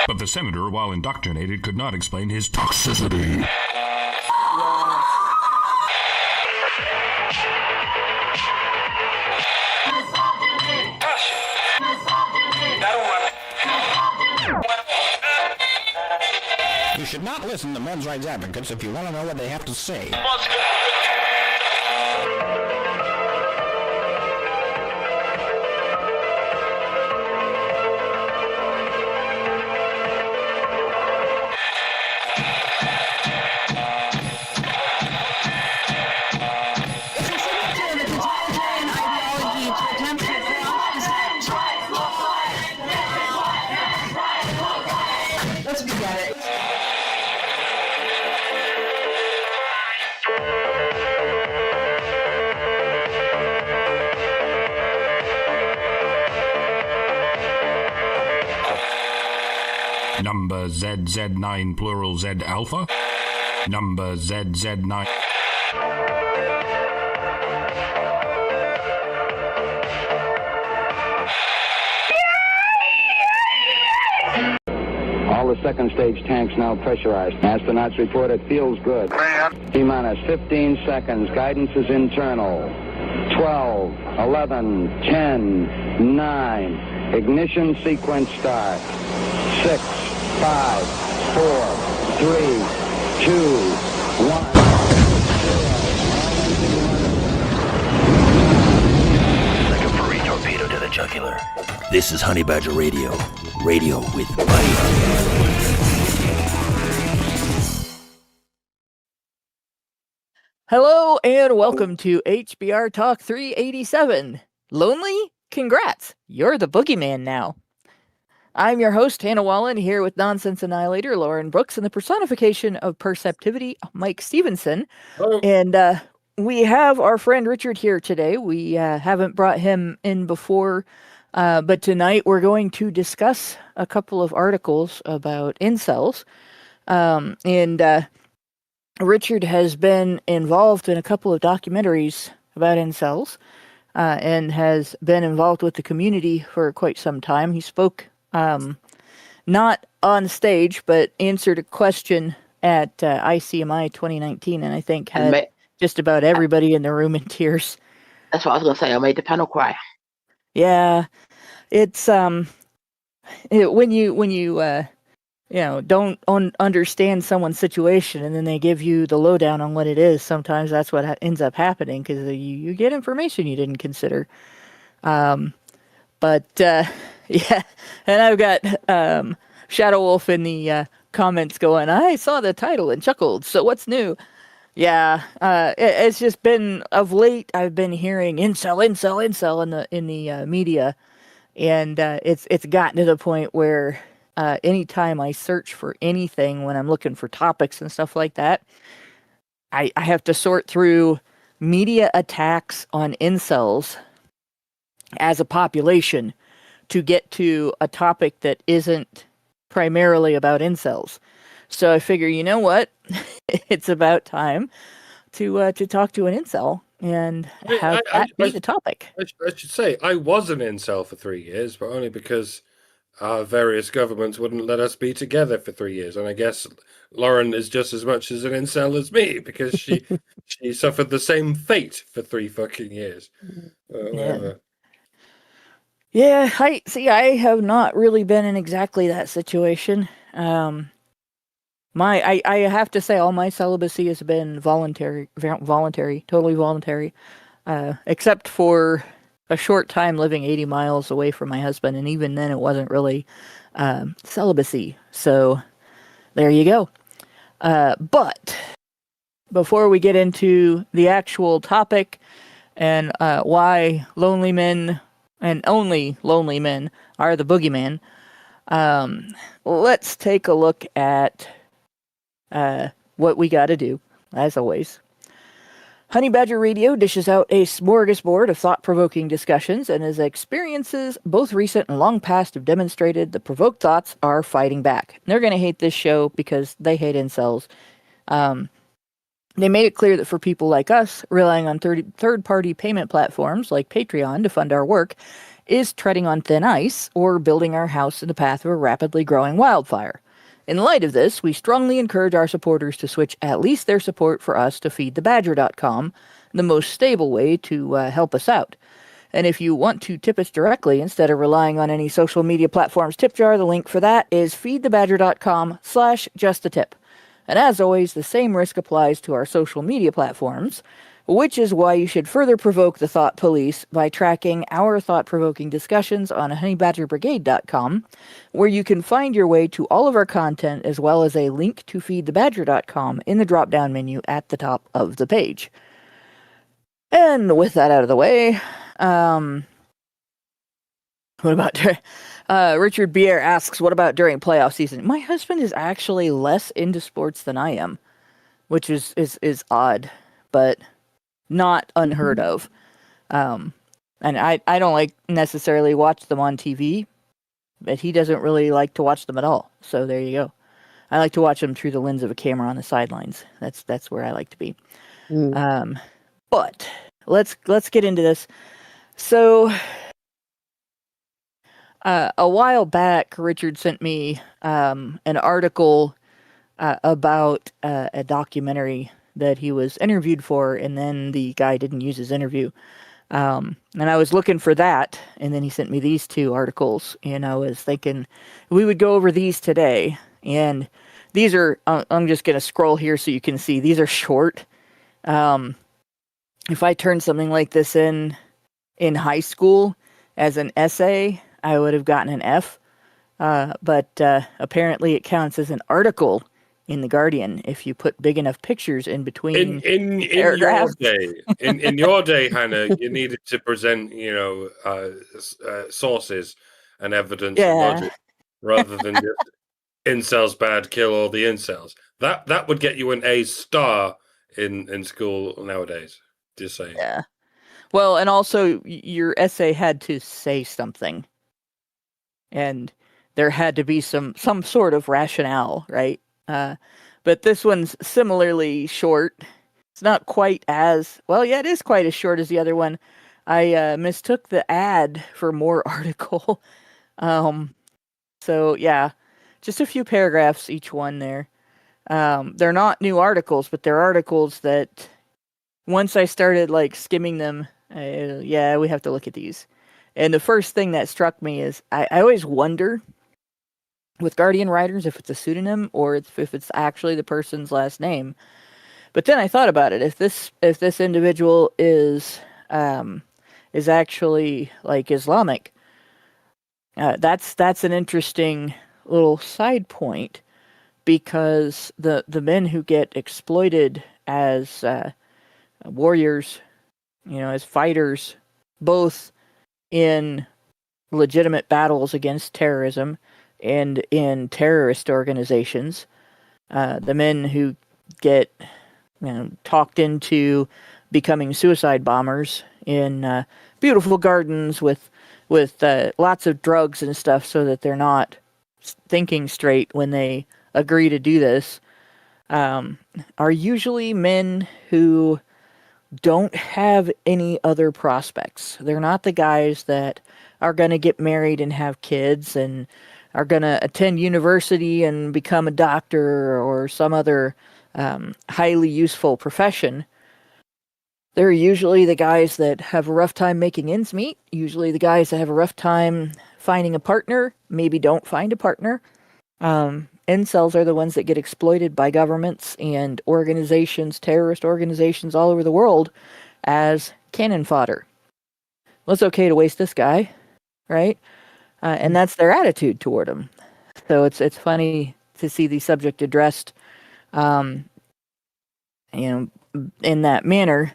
But the senator, while indoctrinated, could not explain his toxicity. You should not listen to men's rights advocates if you want to know what they have to say. Let's begin it. Number ZZ9 plural Z alpha. Number ZZ9. All the second stage tanks now pressurized. Astronauts report it feels good. T-minus 15 seconds. Guidance is internal. 12, 11, 10, 9. Ignition sequence start. 6, 5, 4, 3, 2, 1. Like a furry torpedo to the jugular. This is Honey Badger Radio. Radio with bite. Hello and welcome to HBR Talk 387. Lonely? Congrats! You're the boogeyman now. I'm your host, Hannah Wallen, here with Nonsense Annihilator, Lauren Brooks, and the personification of perceptivity, Mike Stevenson. Hello. And we have our friend Richard here today. We haven't brought him in before, but tonight we're going to discuss a couple of articles about incels. Richard has been involved in a couple of documentaries about incels and has been involved with the community for quite some time. He spoke not on stage, but answered a question at ICMI 2019, and I think had just about everybody in the room in tears. That's what I was going to say. I made the panel cry. Yeah, it's when you don't understand someone's situation and then they give you the lowdown on what it is. Sometimes that's what ends up happening because you get information you didn't consider. Yeah, and I've got Shadow Wolf in the comments going, I saw the title and chuckled, so what's new? Yeah, it's just been, of late, I've been hearing incel in the media, and it's gotten to the point where anytime I search for anything when I'm looking for topics and stuff like that, I have to sort through media attacks on incels as a population to get to a topic that isn't primarily about incels. So I figure, you know what? It's about time to talk to an incel and have that be the topic. I should say, I was an incel for 3 years, but only because various governments wouldn't let us be together for 3 years. And I guess Lauren is just as much as an incel as me because she suffered the same fate for 3 fucking years. Whatever. Yeah, I have not really been in exactly that situation. I have to say all my celibacy has been voluntary, totally voluntary, except for a short time living 80 miles away from my husband, and even then it wasn't really celibacy. So there you go. But before we get into the actual topic and why lonely men and only lonely men are the boogeyman, let's take a look at what we got to do, as always. Honey Badger Radio dishes out a smorgasbord of thought-provoking discussions, and as experiences, both recent and long past, have demonstrated, the provoked thoughts are fighting back. They're going to hate this show because they hate incels. They made it clear that for people like us, relying on third-party payment platforms like Patreon to fund our work, is treading on thin ice or building our house in the path of a rapidly growing wildfire. In light of this, we strongly encourage our supporters to switch at least their support for us to feedthebadger.com, the most stable way to help us out. And if you want to tip us directly instead of relying on any social media platforms tip jar, the link for that is feedthebadger.com/justatip. And as always, the same risk applies to our social media platforms, which is why you should further provoke the thought police by tracking our thought-provoking discussions on honeybadgerbrigade.com, where you can find your way to all of our content as well as a link to feedthebadger.com in the drop-down menu at the top of the page. And with that out of the way, what about Richard Bier asks, what about during playoff season? My husband is actually less into sports than I am, which is odd, but not unheard of. And I don't like necessarily watch them on TV, but he doesn't really like to watch them at all. So there you go. I like to watch them through the lens of a camera on the sidelines. That's where I like to be. But let's get into this. So a while back, Richard sent me an article about a documentary that he was interviewed for, and then the guy didn't use his interview. And I was looking for that, and then he sent me these two articles, and I was thinking we would go over these today. And these are, I'm just going to scroll here so you can see, these are short. If I turned something like this in high school as an essay, I would have gotten an F. But apparently it counts as an article in The Guardian if you put big enough pictures in between in your day. In your day, Hannah, you needed to present, sources and evidence and logic rather than just incels bad, kill all the incels. That would get you an A star in school nowadays. Just saying. Yeah. Well, and also your essay had to say something. And there had to be some sort of rationale, right? But this one's similarly short. It's not quite as, well, yeah, it is quite as short as the other one. I mistook the ad for more article. So, yeah, just a few paragraphs each one there. They're not new articles, but they're articles that once I started, skimming them, we have to look at these. And the first thing that struck me is I always wonder with Guardian writers if it's a pseudonym or if it's actually the person's last name. But then I thought about it. If this individual is actually Islamic, that's an interesting little side point, because the men who get exploited as warriors, as fighters, both in legitimate battles against terrorism and in terrorist organizations, the men who get talked into becoming suicide bombers in beautiful gardens with lots of drugs and stuff so that they're not thinking straight when they agree to do this, are usually men who don't have any other prospects. They're not the guys that are going to get married and have kids and are going to attend university and become a doctor or some other highly useful profession. They're usually the guys that have a rough time making ends meet, usually the guys that have a rough time finding a partner, maybe don't find a partner. Incels are the ones that get exploited by governments and organizations, terrorist organizations all over the world as cannon fodder. Well, it's okay to waste this guy, right? And that's their attitude toward him. So it's funny to see the subject addressed, in that manner,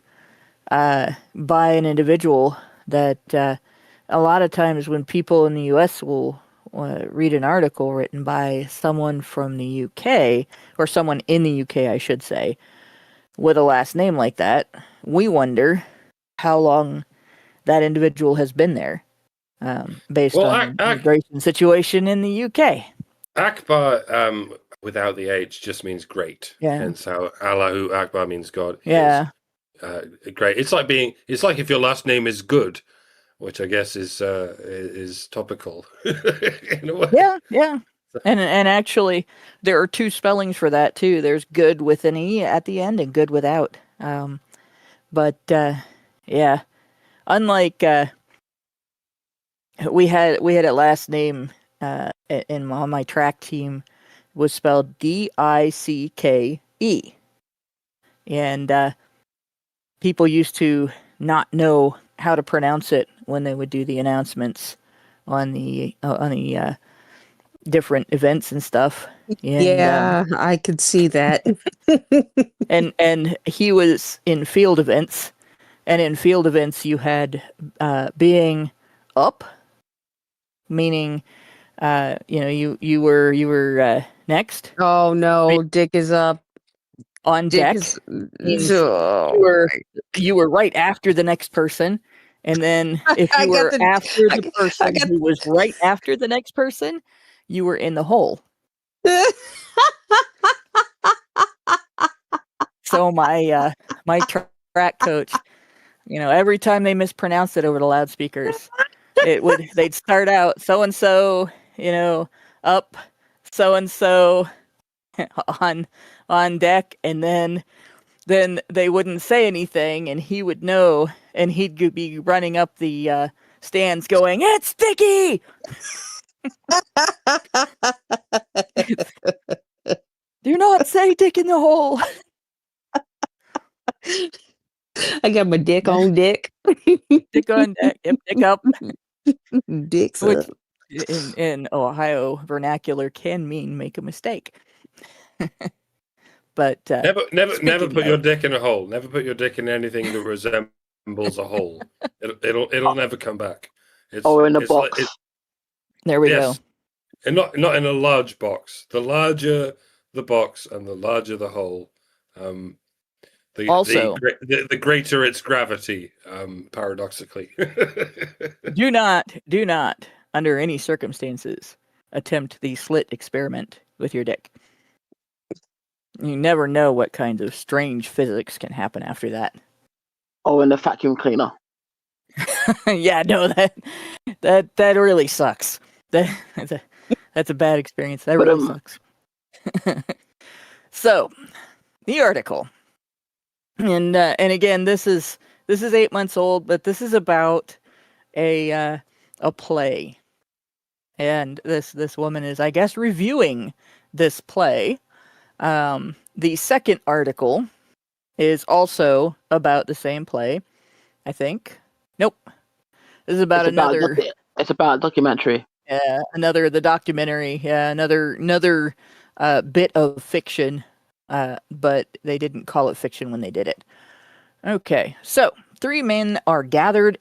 by an individual that a lot of times when people in the U.S. will read an article written by someone from the UK, or someone in the UK, I should say, with a last name like that, we wonder how long that individual has been there, based on the immigration situation in the UK. Akbar, without the H, just means great. Yeah. Hence how Allahu Akbar means God. Yeah. Great. It's like if your last name is good, which I guess is topical in a way. Yeah. And actually, there are two spellings for that too. There's good with an e at the end and good without. But yeah, unlike we had a last name on my track team was spelled Dicke, and people used to not know how to pronounce it when they would do the announcements on the different events and stuff. And, yeah, I could see that. and he was in field events, and in field events you had being up, meaning you were next. Oh no, Dick is up. On Dick deck is, you were right after the next person, and then if you were after the person who was right after the next person, you were in the hole. So my track coach, every time they mispronounced it over the loudspeakers, they'd start out so and so, up, so and so on deck, and then they wouldn't say anything, and he would know, and he'd be running up the stands going, "It's Dickie!" Do not say "Dick in the hole." I got my dick on deck. Dick on deck. Yep, dick up. Dick's Which up. in Ohio vernacular can mean make a mistake. But never put your dick in a hole. Never put your dick in anything that resembles a hole. It'll never come back. In a box. There we go. And not in a large box. The larger the box and the larger the hole, the greater its gravity. Paradoxically, do not under any circumstances attempt the slit experiment with your dick. You never know what kinds of strange physics can happen after that. Oh, and the vacuum cleaner. Yeah, no, that really sucks. That's a bad experience. That really sucks. So, the article, and again, this is 8 months old, but this is about a play, and this woman is, I guess, reviewing this play. The second article is also about the same play, I think. Nope. This is about another. It's about a documentary. Yeah, the documentary. Yeah, another bit of fiction, but they didn't call it fiction when they did it. Okay, so 3 men are gathered,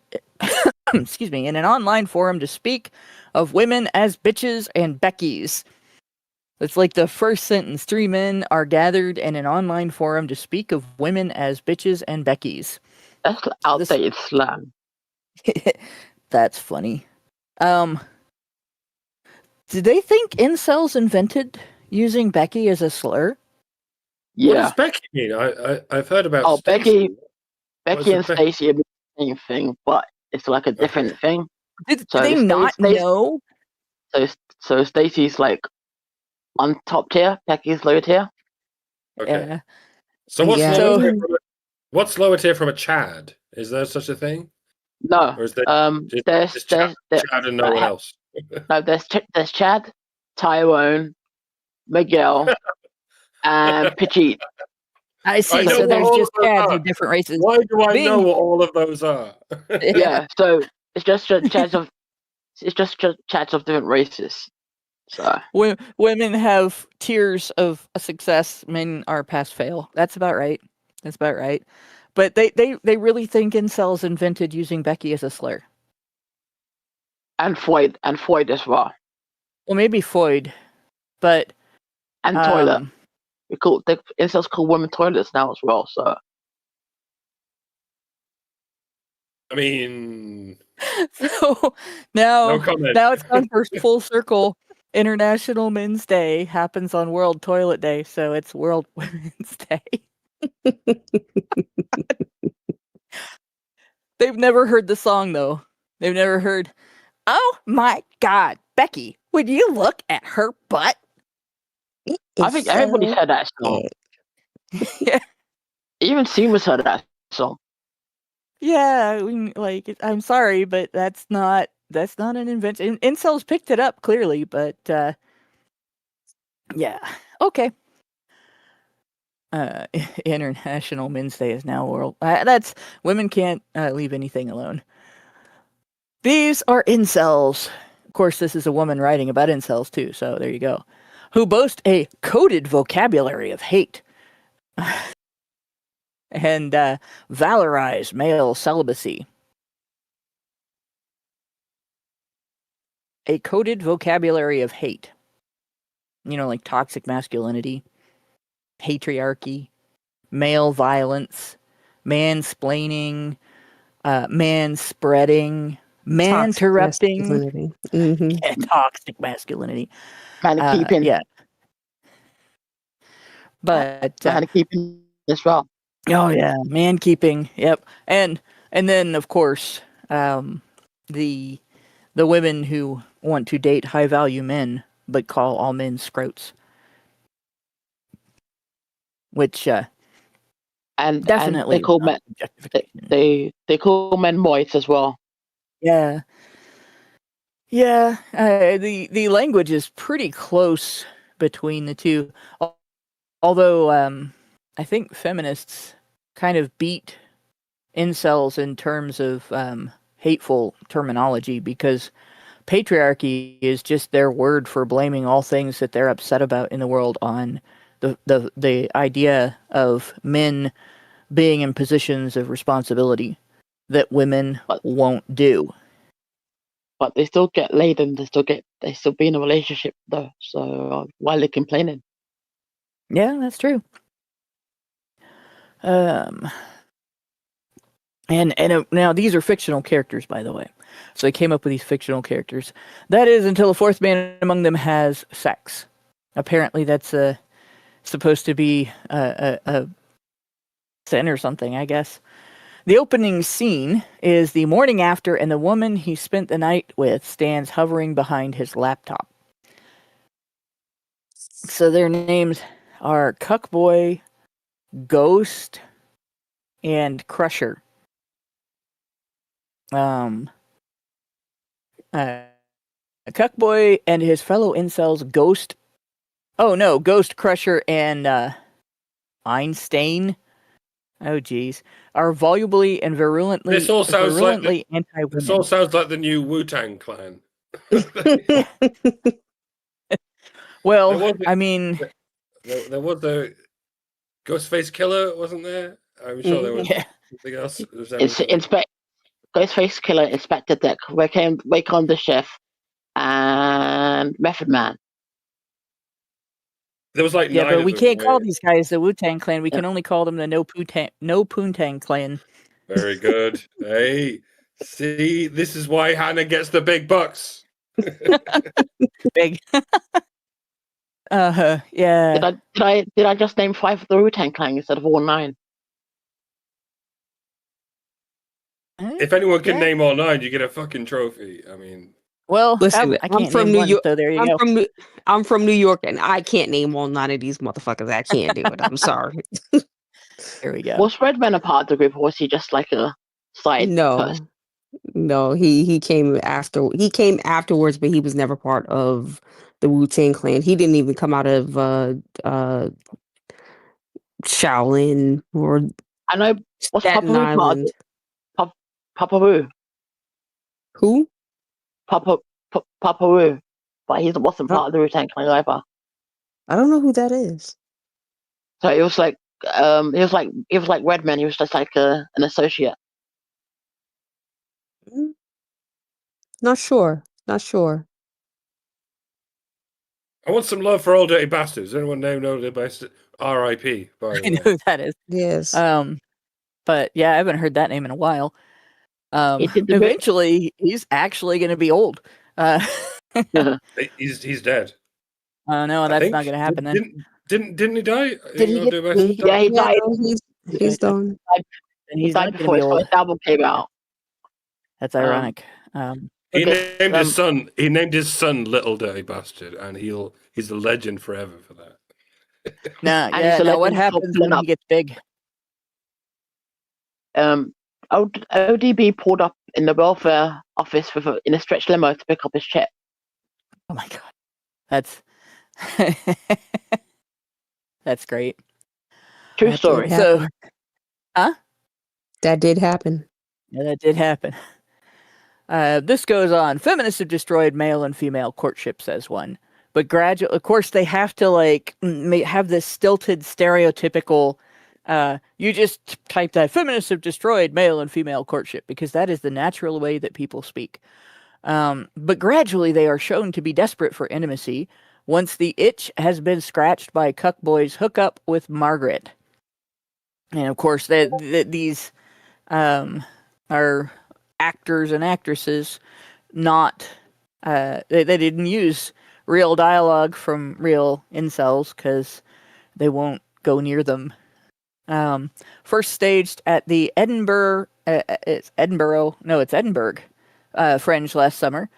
excuse me, in an online forum to speak of women as bitches and Beckys. It's like the first sentence. 3 men are gathered in an online forum to speak of women as bitches and Beckys. That's outdated slang. That's funny. Did they think incels invented using Becky as a slur? Yeah. What does Becky mean? I've heard about. Oh, Stacey. Becky and Stacey are the same thing, but it's like a different thing. Did they not know? So Stacey's like on top tier, Becky's lower tier. Okay. Yeah. So what's lower tier from a Chad? Is there such a thing? No. Or is there there's Chad and no one else? No, there's Chad, Tyrone, Miguel, and Pichit. I see. So there's just Chads of different races. Why do I know what all of those are? Yeah. So it's just Chads of different races. So women have tiers of success. Men are pass fail. That's about right. But they really think incels invented using Becky as a slur. And Floyd as well. Well, maybe Floyd, but toilet. Incels call women toilets now as well. So I mean, so now no comment. Now it's gone for full circle. International Men's Day happens on World Toilet Day, so it's World Women's Day. They've never heard the song though. They've never heard, "Oh my God, Becky, would you look at her butt?" I think everybody's heard that song. Yeah. Even Seamus heard that song. Yeah, I'm sorry, but that's not an invention. Incels picked it up clearly, but yeah. Okay. International Men's Day is now world. That's women can't leave anything alone. These are incels. Of course, this is a woman writing about incels too, so there you go. Who boast a coded vocabulary of hate and valorize male celibacy. A coded vocabulary of hate. Like toxic masculinity, patriarchy, male violence, mansplaining, man-spreading, man-interrupting, toxic masculinity. Man-keeping. Yeah. But man-keeping as well. Oh yeah, man-keeping. Yep. And then of course, the women who want to date high-value men but call all men scrotes. Which and definitely they call men they call men moist as well. Yeah. Yeah, the language is pretty close between the two. Although I think feminists kind of beat incels in terms of hateful terminology, because patriarchy is just their word for blaming all things that they're upset about in the world on the idea of men being in positions of responsibility that women won't do. But they still get laid and they still be in a relationship though. So why are they complaining? Yeah, that's true. And now these are fictional characters, by the way. So they came up with these fictional characters. That is until a fourth man among them has sex. Apparently, that's supposed to be a sin or something, I guess. The opening scene is the morning after, and the woman he spent the night with stands hovering behind his laptop. So their names are Cuckboy, Ghost, and Crusher. Cuckboy and his fellow incels, Ghost, Crusher, and Einstein. Oh, geez. Are volubly and virulently anti-women. This all sounds like the new Wu-Tang Clan. Well, I mean... There was the Ghostface Killer, wasn't there? I'm sure there was something else. Ghostface Killer, Inspector Dick, Wake on the Chef, and Method Man. There was like but we can't call these guys the Wu-Tang Clan. We can only call them the No Poontang Clan. Very good. Hey, see, this is why Hannah gets the big bucks. Big. Yeah. Did I just name 5 of the Wu-Tang Clan instead of all 9? If anyone can name all 9, you get a fucking trophy. I mean, well, listen, I can't from New York. So there you go. I'm from New York, and I can't name all 9 of these motherfuckers. I can't do it. I'm sorry. There we go. Was Redman a part of the group, or was he just like a side person? No, he came after. He came afterwards, but he was never part of the Wu-Tang Clan. He didn't even come out of Shaolin or I know. What's Staten Island. Papa Wu. Who? Papa Wu. But he wasn't part of the Wu-Tang Clan either. I don't know who that is. So it was like Redman. He was just like an associate. Not sure. I want some love for Old Dirty Bastards. Anyone know Old Dirty Bastards? R.I.P. By the way. I know who that is. Yes. But yeah, I haven't heard that name in a while. Eventually, he's actually going to be old. He's dead. Oh no, that's not going to happen then. Didn't he die? Yeah, he died. He's done. He died before his first album came out. That's ironic. He Okay, named his son. He named his son Little Dirty Bastard, and he's a legend forever for that. Nah, And yeah. he's a Now, what legend for happens pulling when up. he gets big? ODB pulled up in the welfare office in a stretch limo to pick up his check. Oh my god, that's that's great. True That did story. So, happen. huh? That did happen. Yeah, that did happen. This goes on. Feminists have destroyed male and female courtship, says one. But gradually, of course, they have to like have this stilted, stereotypical. You just type that feminists have destroyed male and female courtship because that is the natural way that people speak. But gradually, they are shown to be desperate for intimacy once the itch has been scratched by Cuckboy's hookup with Margaret. And of course, these are actors and actresses, not they didn't use real dialogue from real incels because they won't go near them. First staged at the Edinburgh Fringe last summer.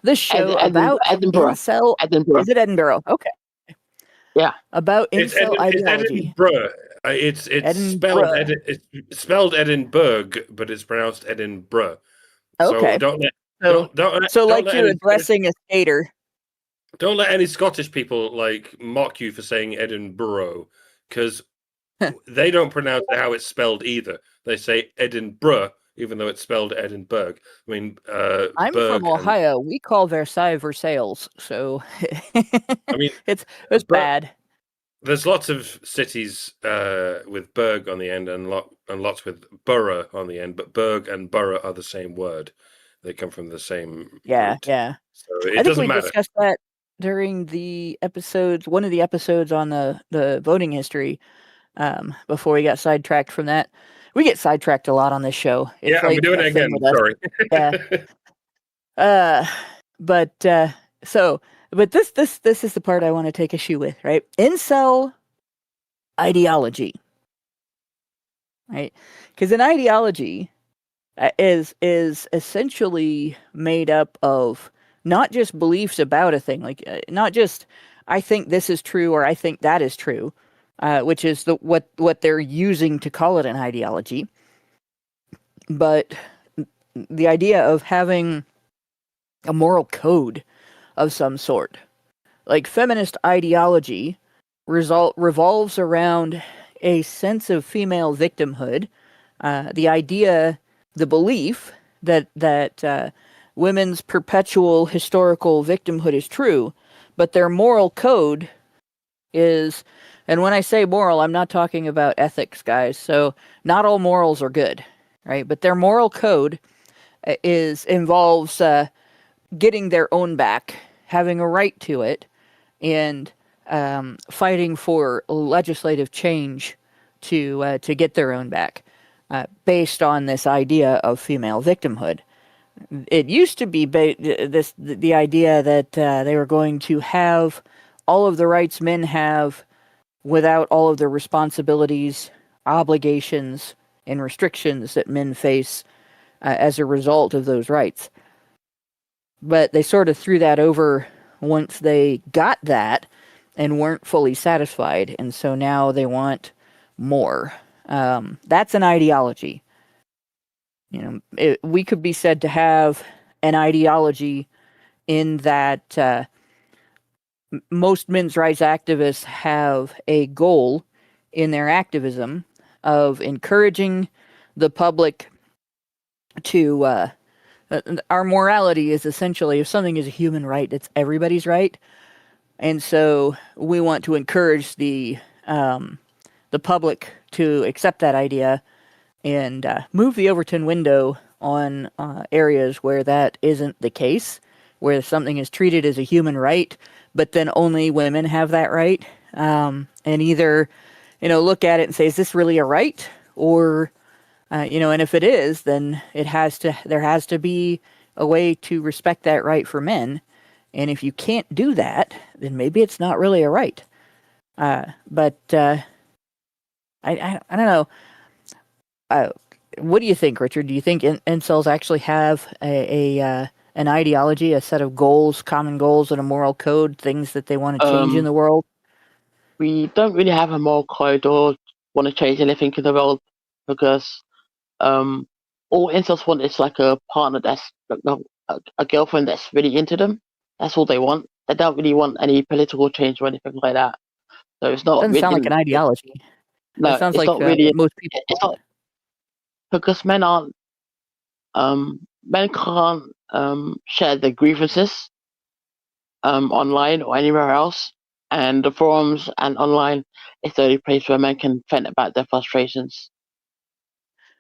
This show about Edinburgh. incel. Is it Edinburgh? Okay. Yeah. About incel ideology. It's Edinburgh. it's spelled Edinburgh, but it's pronounced Edinburgh. Okay. So don't like let you're any addressing a skater. Don't let any Scottish people like mock you for saying Edinburgh, because they don't pronounce it how it's spelled either. They say Edinburgh, even though it's spelled Edinburgh. I mean, I'm from Ohio. We call Versailles Versailles, so I mean, it's bad. There's lots of cities with burg on the end, and lots with borough on the end. But burg and borough are the same word; they come from the same root. Yeah. So it I think doesn't we matter. discussed that during one of the episodes on the voting history. Before we got sidetracked from that, we get sidetracked a lot on this show. It's I'm doing it again. Sorry. Yeah. But this is the part I want to take issue with, right? Incel ideology, right? Because an ideology is essentially made up of not just beliefs about a thing, like not just I think this is true or I think that is true, which is what they're using to call it an ideology, but the idea of having a moral code of some sort. Like feminist ideology revolves around a sense of female victimhood, the belief that women's perpetual historical victimhood is true, but their moral code is, and when I say moral, I'm not talking about ethics, guys, so not all morals are good, right? But their moral code involves getting their own back, having a right to it, and fighting for legislative change to get their own back, based on this idea of female victimhood. It used to be the idea that they were going to have all of the rights men have without all of the responsibilities, obligations, and restrictions that men face as a result of those rights. But they sort of threw that over once they got that and weren't fully satisfied, and so now they want more. That's an ideology. You know, we could be said to have an ideology in that most men's rights activists have a goal in their activism of encouraging the public to our morality is essentially, if something is a human right, it's everybody's right. And so we want to encourage the public to accept that idea and move the Overton window on areas where that isn't the case, where something is treated as a human right, but then only women have that right. And either, look at it and say, is this really a right? Or, and if it is, then there has to be a way to respect that right for men. And if you can't do that, then maybe it's not really a right. But I don't know. what do you think, Richard? Do you think incels actually have an ideology, a set of goals, common goals, and a moral code, things that they want to change in the world? We don't really have a moral code or want to change anything in the world because all incels want is like a partner that's a girlfriend that's really into them. That's all they want. They don't really want any political change or anything like that. So it's not Doesn't really sound like an ideology. no, It sounds it's like not really. most people. It's not because men can't share their grievances online or anywhere else, and the forums and online is the only place where men can vent about their frustrations.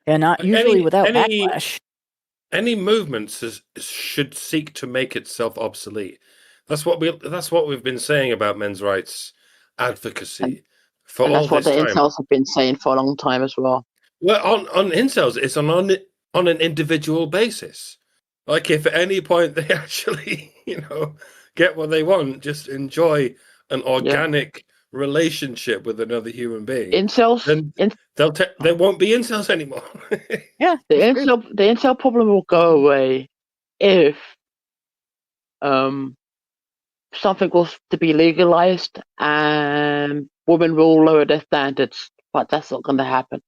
Yeah, not Like usually without backlash. Any movement should seek to make itself obsolete. That's what we've been saying about men's rights advocacy for And all that's what this the time. incels have been saying for a long time as well. Well, on incels, it's on an individual basis. Like if at any point they actually, get what they want, just enjoy an organic relationship with another human being. Incels, then they won't be incels anymore. Yeah, the incel problem will go away if something was to be legalized and women will lower their standards, but that's not going to happen.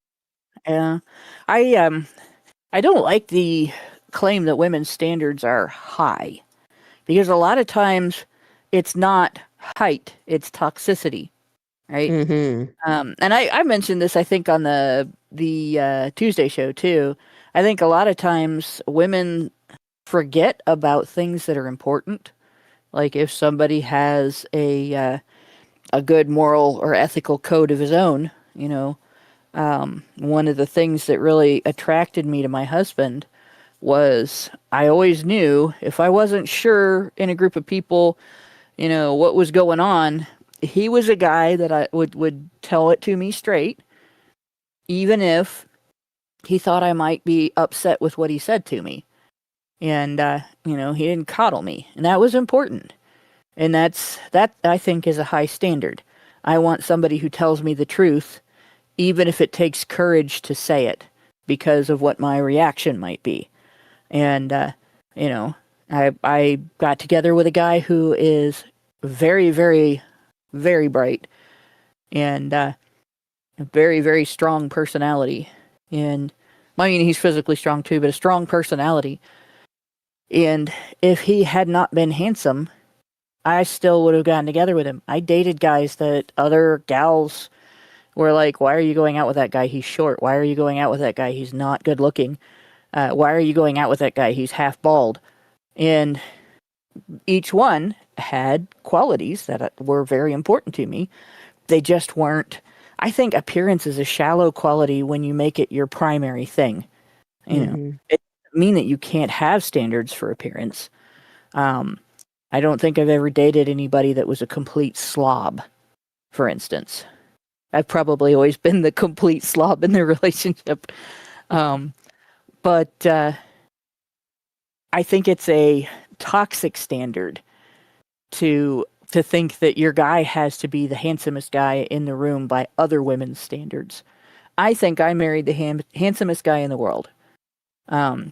Yeah, I don't like the claim that women's standards are high, because a lot of times it's not height, it's toxicity, right? Mm-hmm. And I mentioned this, I think, on the Tuesday show too. I think a lot of times women forget about things that are important, like if somebody has a good moral or ethical code of his own. One of the things that really attracted me to my husband was I always knew if I wasn't sure in a group of people, what was going on, he was a guy that I would tell it to me straight, even if he thought I might be upset with what he said to me. And, he didn't coddle me. And that was important. And that I think is a high standard. I want somebody who tells me the truth, even if it takes courage to say it, because of what my reaction might be. And, I got together with a guy who is very, very, very bright and a very, very strong personality. And, he's physically strong too, but a strong personality. And if he had not been handsome, I still would have gotten together with him. I dated guys that other gals were like, why are you going out with that guy? He's short. Why are you going out with that guy? He's not good looking. Why are you going out with that guy? He's half bald. And each one had qualities that were very important to me. They just weren't. I think appearance is a shallow quality when you make it your primary thing. It doesn't mean that you can't have standards for appearance. I don't think I've ever dated anybody that was a complete slob, for instance. I've probably always been the complete slob in the relationship. But I think it's a toxic standard to think that your guy has to be the handsomest guy in the room by other women's standards. I think I married the handsomest guy in the world. And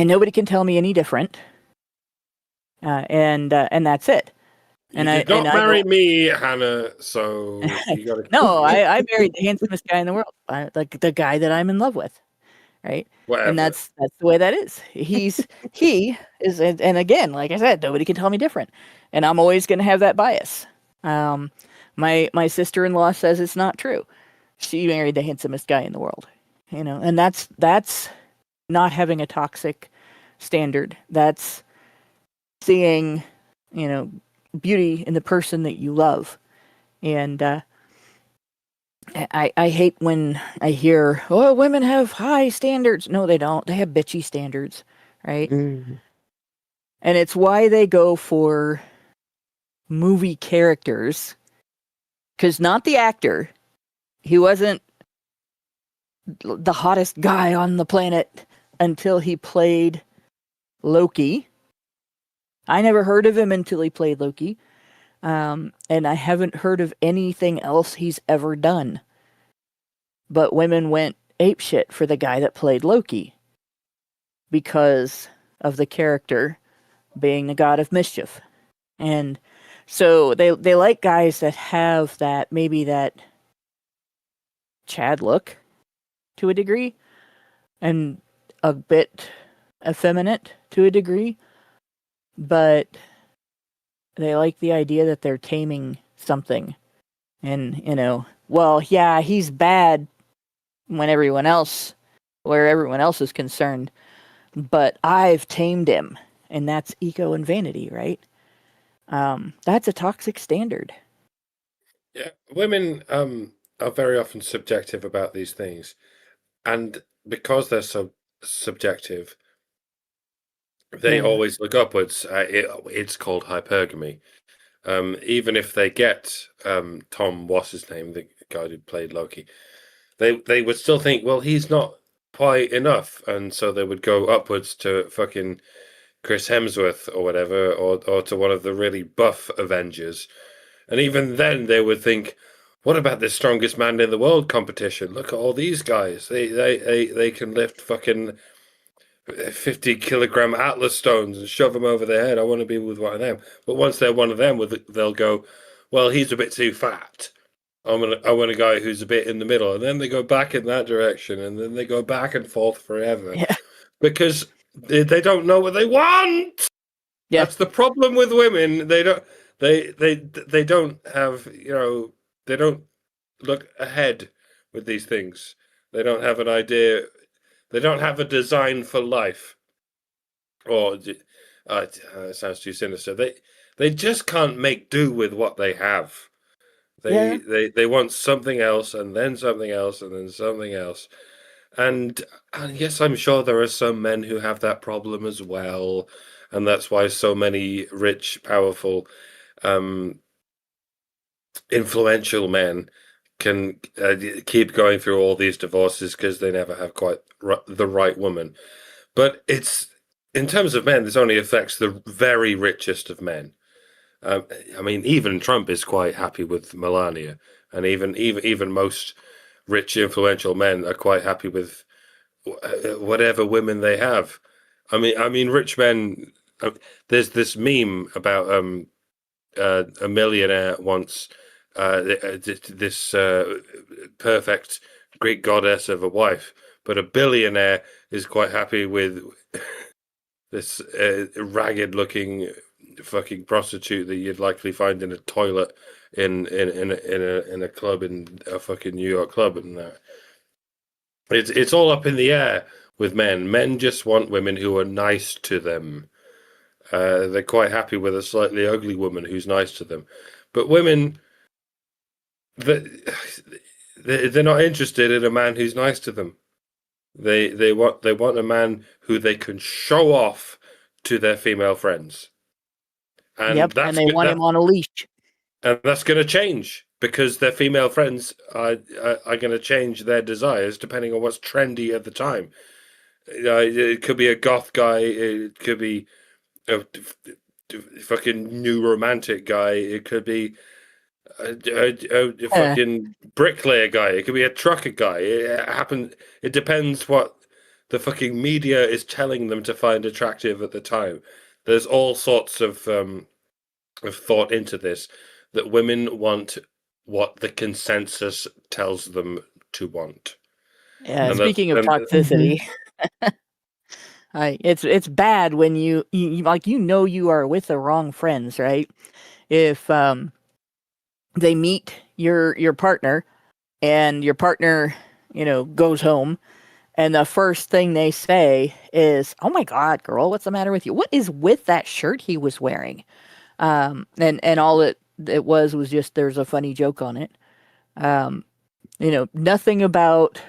nobody can tell me any different. And that's it. And you did not marry me, Hannah, so you gotta... No, I married the handsomest guy in the world. Like the guy that I'm in love with, right? Whatever. And that's the way that is. He is, and again, like I said, nobody can tell me different, and I'm always going to have that bias. My sister-in-law says it's not true. She married the handsomest guy in the world, and that's not having a toxic standard. That's seeing, beauty in the person that you love. And I hate when I hear, oh, women have high standards. No, they don't. They have bitchy standards, right? And it's why they go for movie characters, because not the actor. He wasn't the hottest guy on the planet until he played Loki. I never heard of him until he played Loki. And I haven't heard of anything else he's ever done. But women went apeshit for the guy that played Loki because of the character being the god of mischief. And so they like guys that have that, maybe that Chad look to a degree, and a bit effeminate to a degree, but they like the idea that they're taming something. And, well, yeah, he's bad where everyone else is concerned, but I've tamed him, and that's ego and vanity, right? That's a toxic standard. Yeah, women are very often subjective about these things, and because they're so subjective, they always look upwards. It's called hypergamy. Even if they get Tom, what's his name, the guy who played Loki, they would still think, well, he's not quite enough, and so they would go upwards to fucking Chris Hemsworth or whatever, or to one of the really buff Avengers. And even then, they would think, "What about the strongest man in the world competition? Look at all these guys. They can lift fucking 50-kilogram Atlas stones and shove them over their head. I want to be with one of them." But once they're one of them, they'll go, "Well, he's a bit too fat. I want a guy who's a bit in the middle." And then they go back in that direction, and then they go back and forth forever, because they don't know what they want. Yeah. That's the problem with women. They don't. They don't have, they don't look ahead with these things. They don't have an idea. They don't have a design for life. Or it sounds too sinister. They just can't make do with what they have. They want something else, and then something else, and then something else. And yes, I'm sure there are some men who have that problem as well, and that's why so many rich, powerful, influential men can keep going through all these divorces, because they never have quite the right woman. But it's, in terms of men, this only affects the very richest of men. I mean, even Trump is quite happy with Melania, and even most rich, influential men are quite happy with whatever women they have. I mean, rich men. There's this meme about a millionaire wants this perfect Greek goddess of a wife, but a billionaire is quite happy with this ragged-looking fucking prostitute that you'd likely find in a toilet in a club, in a fucking New York club, and that. It's all up in the air with men. Men just want women who are nice to them. They're quite happy with a slightly ugly woman who's nice to them. But women, they're not interested in a man who's nice to them. They want a man who they can show off to their female friends. And and they want him on a leash. And that's going to change, because their female friends are going to change their desires depending on what's trendy at the time. It could be a goth guy. It could be a fucking new romantic guy. It could be a fucking bricklayer guy. It could be a trucker guy. It depends what the fucking media is telling them to find attractive at the time. There's all sorts of thought into this, that women want what the consensus tells them to want. Yeah, and speaking of toxicity, it's bad when you like, you are with the wrong friends, right? If they meet your partner, and your partner, goes home, and the first thing they say is, "Oh my God, girl, what's the matter with you? What is with that shirt he was wearing?" And all it was just, there's a funny joke on it. Nothing about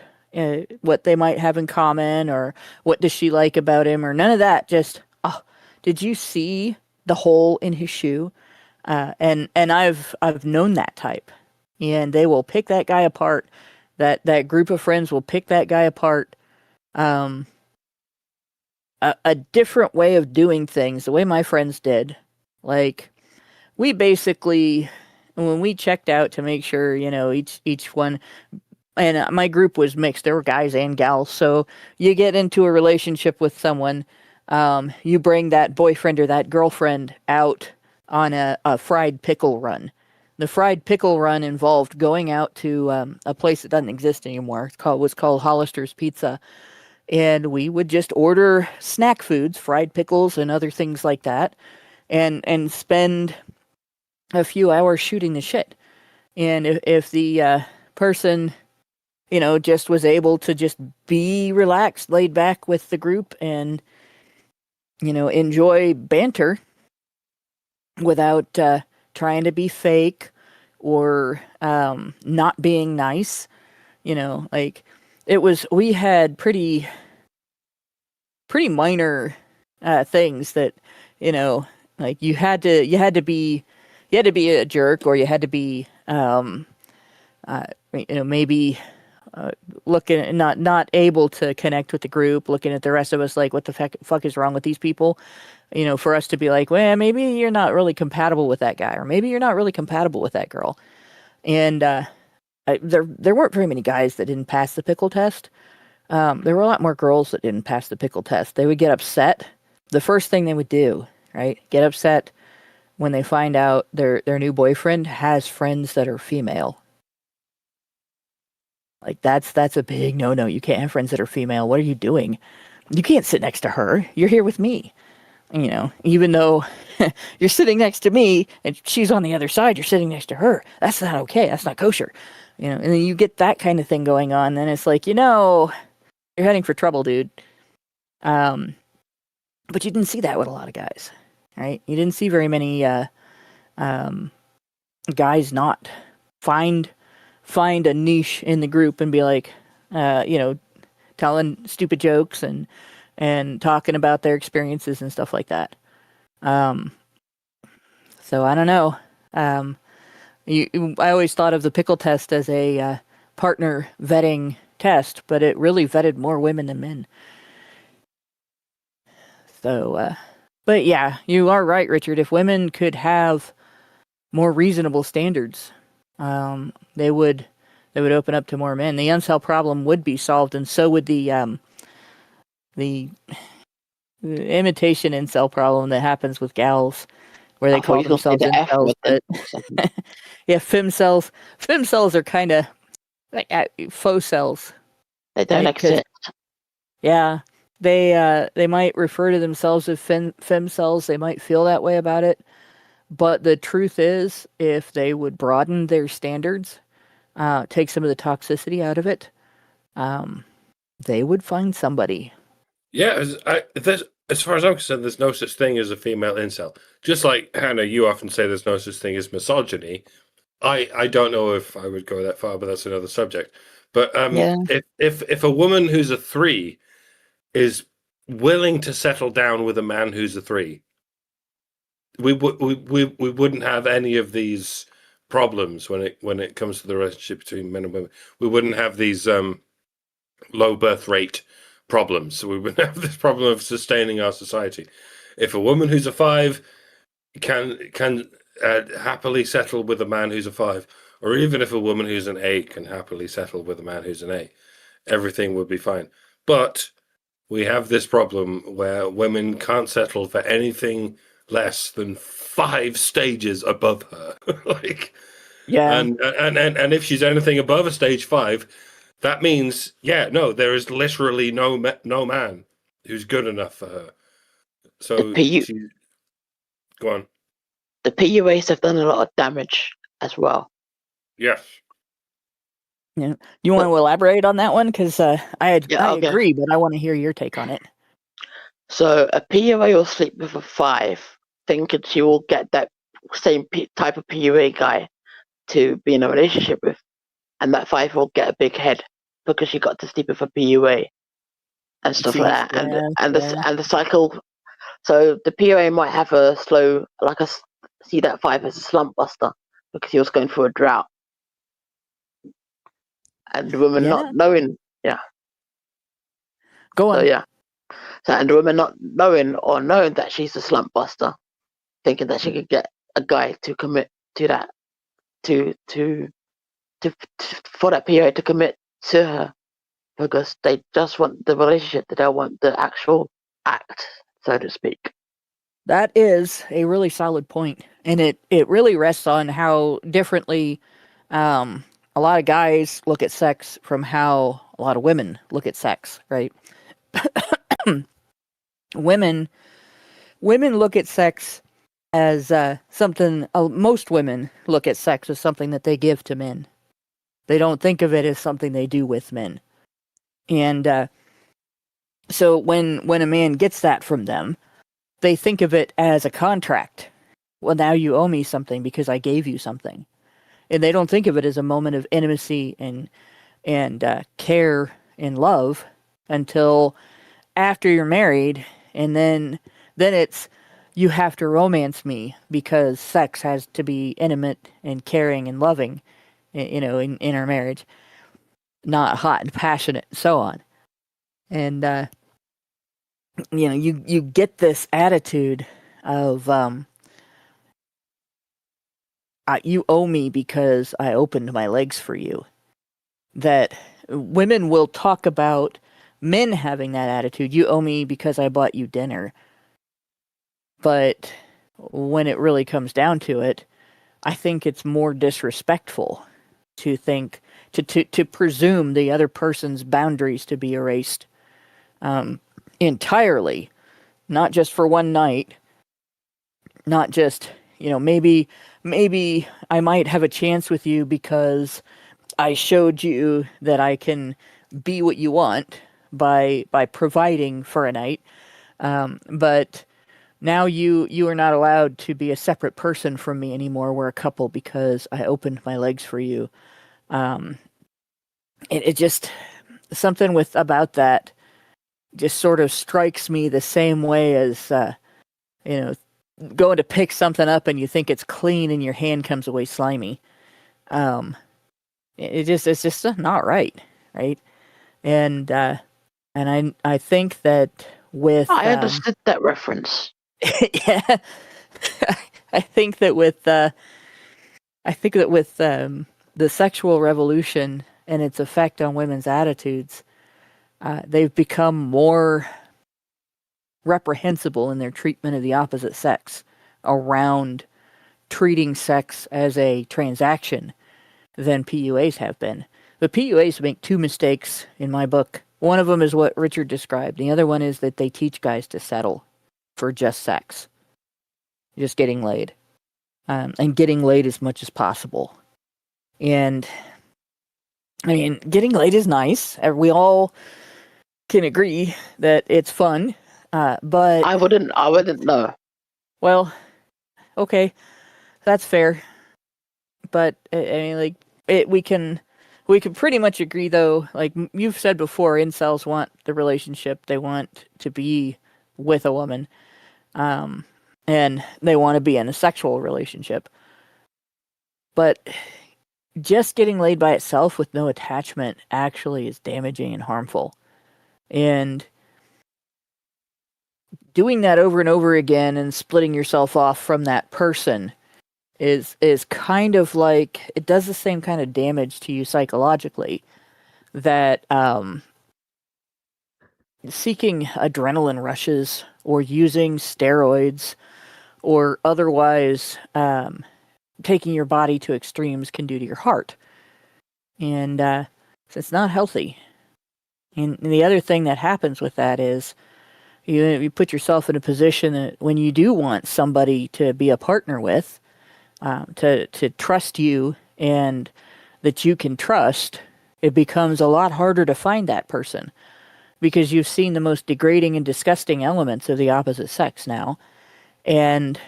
what they might have in common, or what does she like about him, or none of that. Just, "Oh, did you see the hole in his shoe?" And I've known that type, and they will pick that guy apart. That group of friends will pick that guy apart. A different way of doing things, the way my friends did. Like, we basically, when we checked out to make sure, each one and my group was mixed. There were guys and gals. So you get into a relationship with someone, you bring that boyfriend or that girlfriend out on a fried pickle run. The fried pickle run involved going out to a place that doesn't exist anymore. Was called Hollister's Pizza, and we would just order snack foods, fried pickles and other things like that, and spend a few hours shooting the shit. And if the person, just was able to just be relaxed, laid back with the group and, enjoy banter without trying to be fake or not being nice, we had pretty minor things that, like you had to be a jerk, or you had to be, maybe looking not able to connect with the group, looking at the rest of us like, what the fuck is wrong with these people? For us to be like, well, maybe you're not really compatible with that guy, or maybe you're not really compatible with that girl. And there weren't very many guys that didn't pass the pickle test. There were a lot more girls that didn't pass the pickle test. They would get upset. The first thing they would do, right, get upset when they find out their new boyfriend has friends that are female. Like, that's a big no-no. You can't have friends that are female. What are you doing? You can't sit next to her. You're here with me. Even though you're sitting next to me and she's on the other side, you're sitting next to her. That's not okay. That's not kosher. And then you get that kind of thing going on. Then it's like, you're heading for trouble, dude. But you didn't see that with a lot of guys, right? You didn't see very many guys not find a niche in the group and be like, telling stupid jokes and talking about their experiences and stuff like that. So I don't know. I always thought of the pickle test as a partner vetting test, but it really vetted more women than men. So, but yeah, you are right, Richard. If women could have more reasonable standards, they would open up to more men. The incel problem would be solved, and so would the imitation incel problem that happens with gals, where they call themselves incels. But yeah, femcells. Femcells are kind of like faux cells. They don't exist. Yeah, they might refer to themselves as femcells. They might feel that way about it. But the truth is, if they would broaden their standards, take some of the toxicity out of it, they would find somebody. Yeah, as far as I'm concerned, there's no such thing as a female incel. Just like, Hannah, you often say there's no such thing as misogyny. I don't know if I would go that far, but that's another subject. But if a woman who's a 3 is willing to settle down with a man who's a 3, we wouldn't have any of these problems when it comes to the relationship between men and women. We wouldn't have these low birth rate problems. So we wouldn't have this problem of sustaining our society. If a woman who's a 5 can happily settle with a man who's a 5, or even if a woman who's an 8 can happily settle with a man who's an 8, everything would be fine. But we have this problem where women can't settle for anything less than 5 stages above her. And if she's anything above a stage 5, that means there is literally no man who's good enough for her. So go on. The PUAs have done a lot of damage as well. Yes. Yeah. You want to elaborate on that one? Because I agree, but I want to hear your take on it. So a PUA will sleep with a 5, thinking she will get that same type of PUA guy to be in a relationship with, and that 5 will get a big head because she got to sleep with a PUA and stuff like that, and the cycle. So the PUA might have a slow, see that 5 as a slump buster because he was going through a drought, and the woman not knowing, Go on. So so and the woman not knowing that she's a slump buster, thinking that she could get a guy to commit to that, for that PUA to commit to her because they just want the relationship. They don't want the actual act, so to speak. That is a really solid point, and it really rests on how differently a lot of guys look at sex from how a lot of women look at sex, right? women look at sex as something. Most women look at sex as something that they give to men. They don't think of it as something they do with men, and so when a man gets that from them, they think of it as a contract. Well, now you owe me something because I gave you something, and they don't think of it as a moment of intimacy and care and love until after you're married, and then it's you have to romance me because sex has to be intimate and caring and loving, in our marriage, not hot and passionate, and so on. And you get this attitude of you owe me because I opened my legs for you. That women will talk about men having that attitude. You owe me because I bought you dinner. But when it really comes down to it, I think it's more disrespectful to think to presume the other person's boundaries to be erased entirely, not just for one night, not just maybe I might have a chance with you because I showed you that I can be what you want by providing for a night, but now you are not allowed to be a separate person from me anymore. We're a couple because I opened my legs for you. It just something about that just sort of strikes me the same way as going to pick something up and you think it's clean and your hand comes away slimy. It's just not right? And I think that with I understood that reference. yeah, I think that with the sexual revolution and its effect on women's attitudes, they've become more reprehensible in their treatment of the opposite sex around treating sex as a transaction than PUAs have been. The PUAs make two mistakes in my book. One of them is what Richard described. The other one is that they teach guys to settle for just sex, just getting laid, and getting laid as much as possible. And I mean, getting laid is nice. We all can agree that it's fun, but I wouldn't know. Well, okay, that's fair. But I mean, we can pretty much agree, though. Like you've said before, incels want the relationship. They want to be with a woman, and they want to be in a sexual relationship. But just getting laid by itself with no attachment actually is damaging and harmful. And doing that over and over again and splitting yourself off from that person is kind of like, it does the same kind of damage to you psychologically that seeking adrenaline rushes or using steroids or otherwise taking your body to extremes can do to your heart. And so it's not healthy. And the other thing that happens with that is you put yourself in a position that when you do want somebody to be a partner with, to trust you and that you can trust, it becomes a lot harder to find that person because you've seen the most degrading and disgusting elements of the opposite sex now. And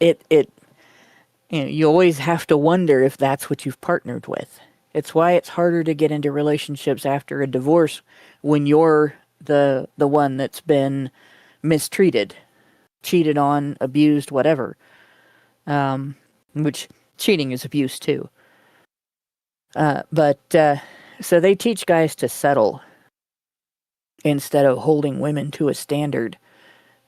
you always have to wonder if that's what you've partnered with. It's why it's harder to get into relationships after a divorce when you're the one that's been mistreated, cheated on, abused, whatever. Which cheating is abuse too. But so they teach guys to settle instead of holding women to a standard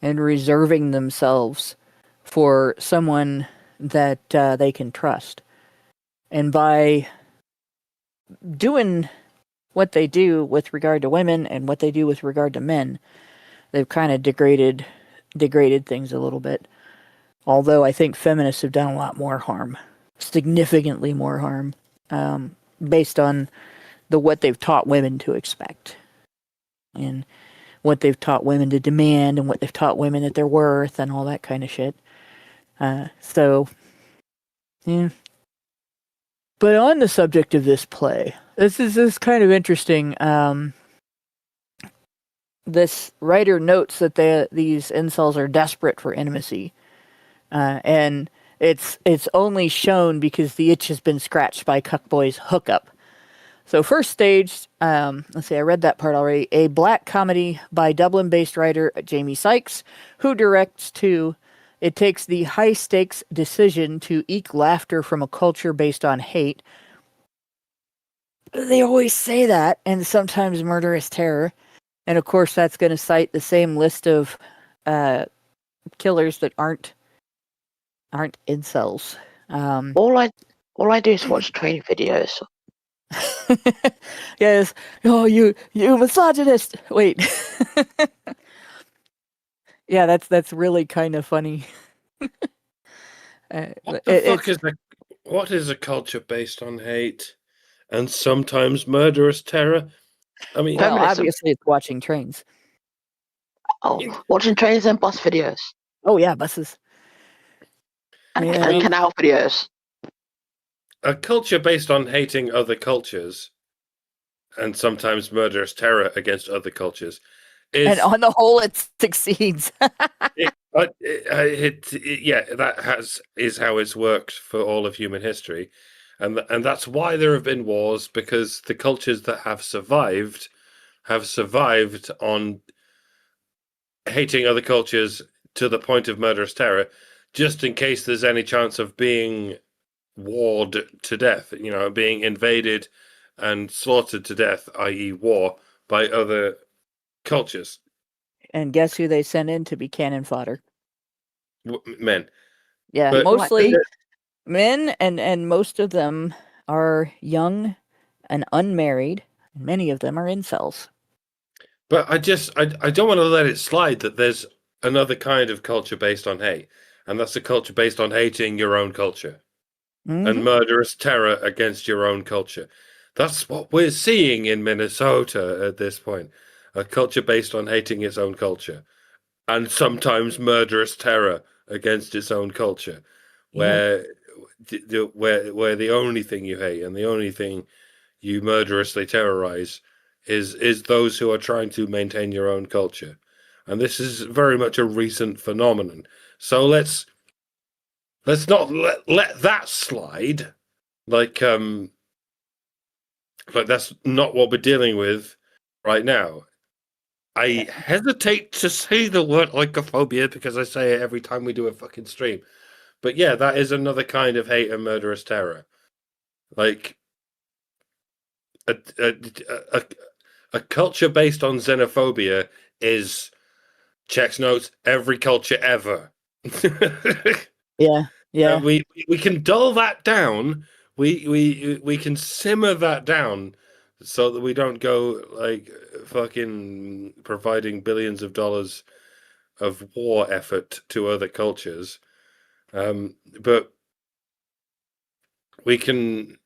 and reserving themselves for someone that they can trust. And by doing what they do with regard to women and what they do with regard to men, they've kind of degraded things a little bit. Although I think feminists have done a lot more harm, significantly more harm, based on what they've taught women to expect, and what they've taught women to demand, and what they've taught women that they're worth, and all that kind of shit. So, yeah. But on the subject of this play, this is kind of interesting. This writer notes that these incels are desperate for intimacy, and it's only shown because the itch has been scratched by Cuckboy's hookup. So first stage, let's see, I read that part already. A black comedy by Dublin-based writer Jamie Sykes, who directs to. It takes the high-stakes decision to eke laughter from a culture based on hate. They always say that, and sometimes murderous terror. And of course, that's going to cite the same list of killers that aren't incels. All I do is watch training videos. Yes. Oh, you misogynist. Wait. Yeah, that's really kind of funny. What is a culture based on hate and sometimes murderous terror? I mean, well, obviously it's watching trains. Oh, watching trains and bus videos. Oh yeah, buses. And canal videos. A culture based on hating other cultures and sometimes murderous terror against other cultures and on the whole, it succeeds. That is how it's worked for all of human history, and that's why there have been wars, because the cultures that have survived on hating other cultures to the point of murderous terror, just in case there's any chance of being warred to death, being invaded and slaughtered to death, i.e. war, by other cultures. And guess who they sent in to be cannon fodder? Men. Yeah, but mostly men, and most of them are young and unmarried. Many of them are incels. But I don't want to let it slide that there's another kind of culture based on hate, and that's a culture based on hating your own culture and murderous terror against your own culture. That's what we're seeing in Minnesota at this point. A culture based on hating its own culture, and sometimes murderous terror against its own culture, where the only thing you hate and the only thing you murderously terrorize is those who are trying to maintain your own culture. And this is very much a recent phenomenon. So let's not let that slide. Like that's not what we're dealing with right now. I hesitate to say the word lycophobia because I say it every time we do a fucking stream. But yeah, that is another kind of hate and murderous terror. Like a culture based on xenophobia is, checks notes, every culture ever. Yeah. We can dull that down. We can simmer that down so that we don't go like fucking providing billions of dollars of war effort to other cultures. But we can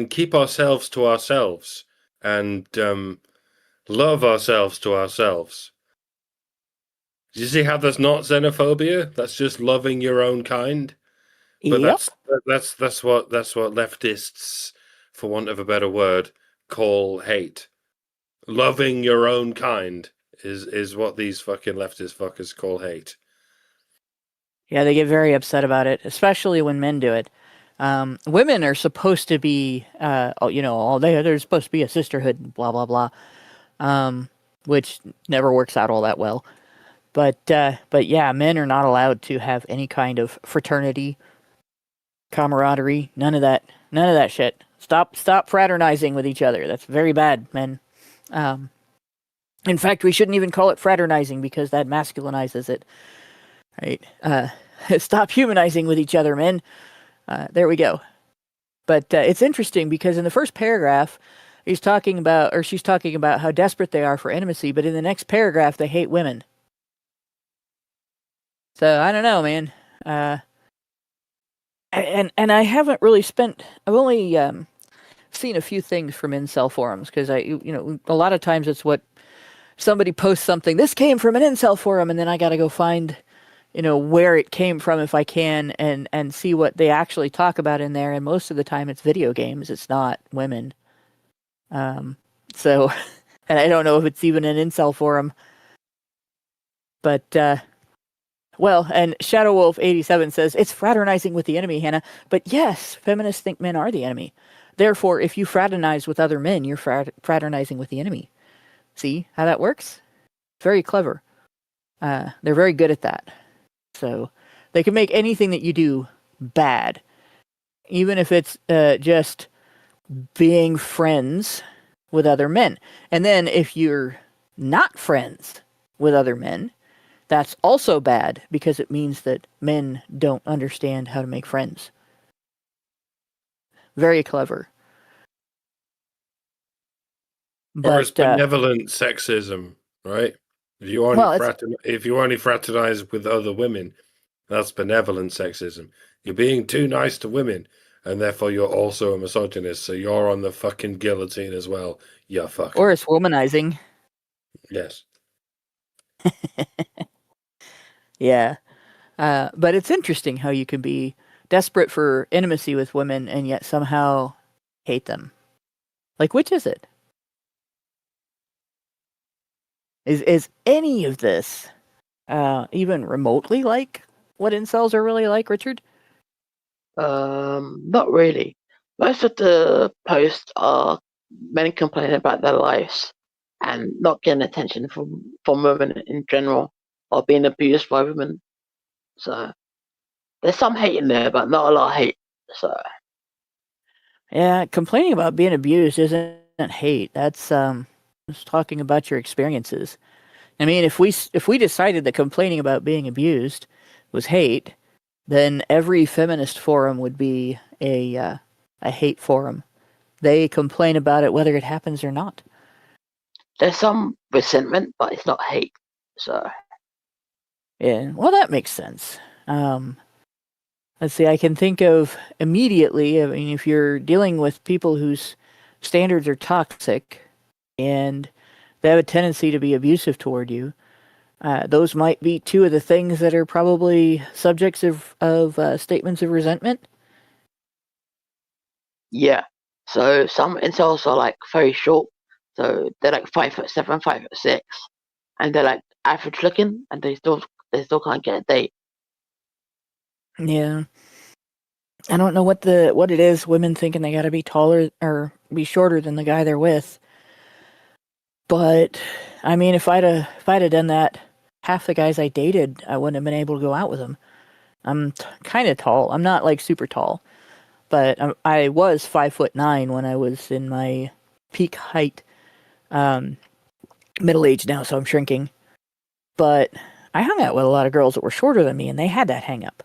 keep ourselves to ourselves and love ourselves to ourselves. Do you see how that's not xenophobia? That's just loving your own kind. But that's what leftists, for want of a better word, call hate. Loving your own kind is what these fucking leftist fuckers call hate. Yeah, they get very upset about it, especially when men do it. Women are supposed to be, they're supposed to be a sisterhood, blah blah blah, which never works out all that well. But yeah, men are not allowed to have any kind of fraternity, camaraderie, none of that shit. Stop fraternizing with each other. That's very bad, men. In fact, we shouldn't even call it fraternizing because that masculinizes it. Right? Stop humanizing with each other, men. There we go. But it's interesting because in the first paragraph, she's talking about how desperate they are for intimacy, but in the next paragraph, they hate women. So I don't know, man. And I haven't really I've only seen a few things from incel forums because a lot of times it's what somebody posts something. This came from an incel forum, and then I got to go find, where it came from if I can, and see what they actually talk about in there. And most of the time, it's video games. It's not women. So, and I don't know if it's even an incel forum. But well, and Shadow Wolf 87 says it's fraternizing with the enemy, Hannah. But yes, feminists think men are the enemy. Therefore, if you fraternize with other men, you're fraternizing with the enemy. See how that works? Very clever. They're very good at that. So they can make anything that you do bad. Even if it's just being friends with other men. And then if you're not friends with other men, that's also bad because it means that men don't understand how to make friends. Very clever. Or it's benevolent sexism, right? If you only fraternize with other women, that's benevolent sexism. You're being too nice to women, and therefore you're also a misogynist, so you're on the fucking guillotine as well. You fuck. Or it's womanizing. Yes. Yeah. But it's interesting how you can be desperate for intimacy with women and yet somehow hate them. Like, which is it? Is any of this even remotely like what incels are really like, Richard? Not really. Most of the posts are men complaining about their lives and not getting attention from women in general, or being abused by women. So there's some hate in there, but not a lot of hate. So yeah, complaining about being abused isn't hate. That's just talking about your experiences. I mean, if we decided that complaining about being abused was hate, then every feminist forum would be a hate forum. They complain about it whether it happens or not. There's some resentment, but it's not hate. So yeah, well, that makes sense. Let's see, I can think of immediately, I mean, if you're dealing with people whose standards are toxic and they have a tendency to be abusive toward you, those might be two of the things that are probably subjects of statements of resentment. yeah. So some incels are like very short. So they're like 5'7", 5'6", and they're like average looking, and they still can't get a date. Yeah. I don't know what it is, women thinking they gotta be taller or be shorter than the guy they're with. But I mean, if I'd have done that, half the guys I dated, I wouldn't have been able to go out with them. I'm kind of tall. I'm not like super tall, but I was 5'9" when I was in my peak height. Middle age now, so I'm shrinking. But I hung out with a lot of girls that were shorter than me, and they had that hang up.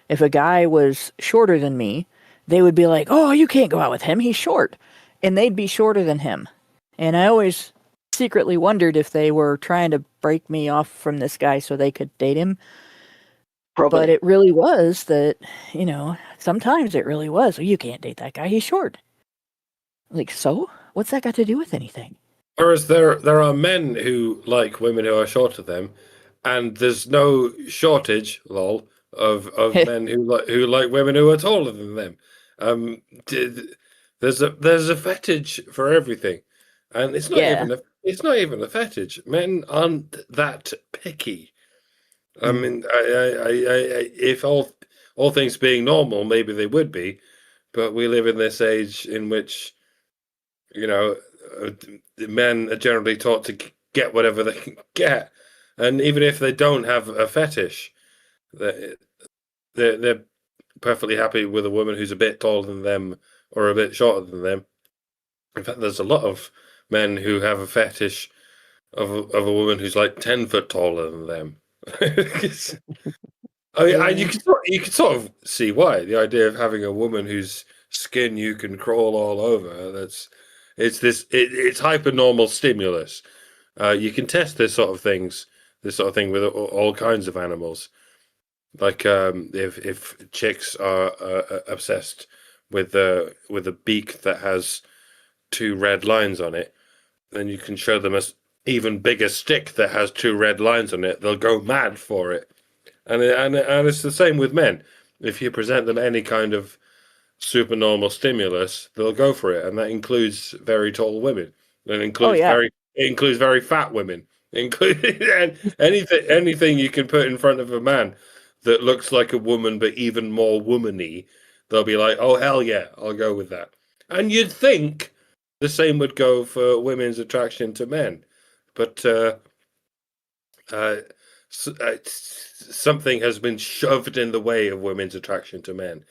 If a guy was shorter than me, they would be like, "Oh, you can't go out with him. He's short," and they'd be shorter than him. And I always secretly wondered if they were trying to break me off from this guy so they could date him. Probably. But it really was that, sometimes it really was, you can't date that guy, he's short. Like, so? What's that got to do with anything? Whereas there are men who like women who are shorter than them, and there's no shortage, lol, of men who like women who are taller than them. There's a fetish for everything, and it's not even a fetish. Men aren't that picky. I mean, if all things being normal, maybe they would be, but we live in this age in which, men are generally taught to get whatever they can get, and even if they don't have a fetish, they're perfectly happy with a woman who's a bit taller than them or a bit shorter than them. In fact, there's a lot of men who have a fetish of a woman who's like 10 foot taller than them. I mean, you can sort of see why. The idea of having a woman who's skin you can crawl all over. It's hypernormal stimulus. You can test this sort of thing with all kinds of animals. Like if chicks are obsessed with a beak that has 2 red lines on it, then you can show them a even bigger stick that has 2 red lines on it. They'll go mad for it. And it's the same with men. If you present them any kind of supernormal stimulus, they'll go for it, and that includes very tall women. It includes very fat women. And anything you can put in front of a man that looks like a woman but even more womany, they'll be like, "Oh hell yeah, I'll go with that." And you'd think the same would go for women's attraction to men, but something has been shoved in the way of women's attraction to men.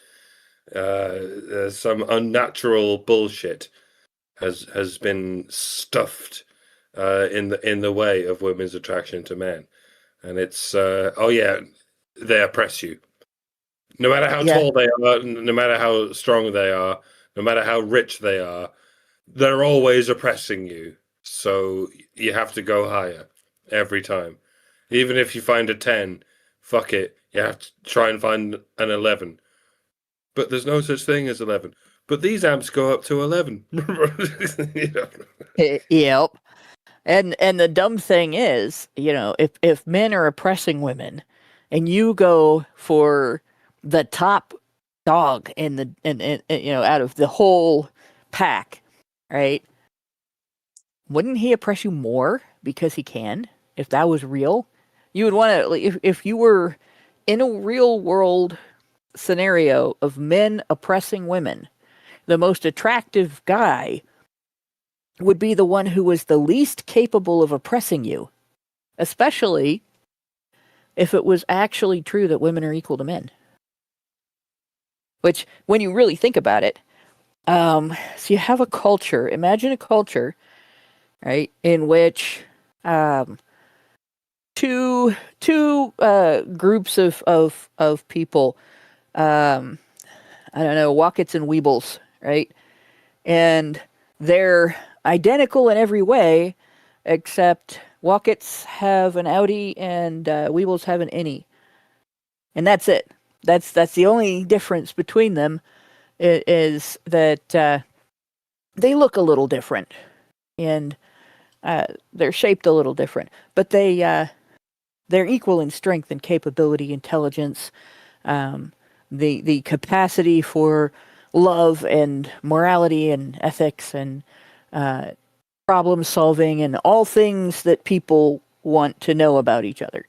Some unnatural bullshit has been stuffed in the way of women's attraction to men, and it's they oppress you. No matter how tall they are, no matter how strong they are, no matter how rich they are, they're always oppressing you. So you have to go higher every time. Even if you find a 10, fuck it, you have to try and find an 11. But there's no such thing as 11. But these amps go up to 11. Yep. And the dumb thing is, if men are oppressing women, and you go for the top dog in out of the whole pack, right? Wouldn't he oppress you more because he can? If that was real, you would want to. If you were in a real world scenario of men oppressing women, the most attractive guy would be the one who was the least capable of oppressing you, especially if it was actually true that women are equal to men. Which, when you really think about it, so you have a culture. Imagine a culture, right, in which two groups of people, I don't know, Wockets and Weebles, right, and they're identical in every way, except Wockets have an Audi and Weebles have an Innie, and that's it. That's the only difference between them, is that they look a little different, and they're shaped a little different, but they're equal in strength and capability, intelligence, the capacity for love and morality and ethics and problem solving and all things that people want to know about each other.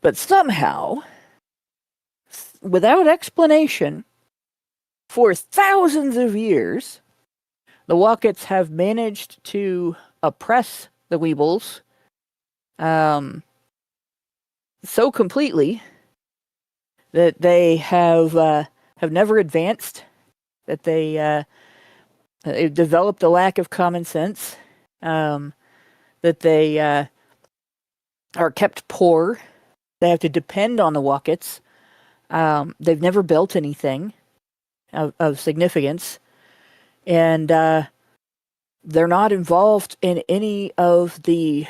But somehow, without explanation, for thousands of years, the Wockets have managed to oppress the Weebles so completely that they have never advanced, that they've developed a lack of common sense, that they are kept poor. They have to depend on the Wockets. They've never built anything of significance, and they're not involved in any of the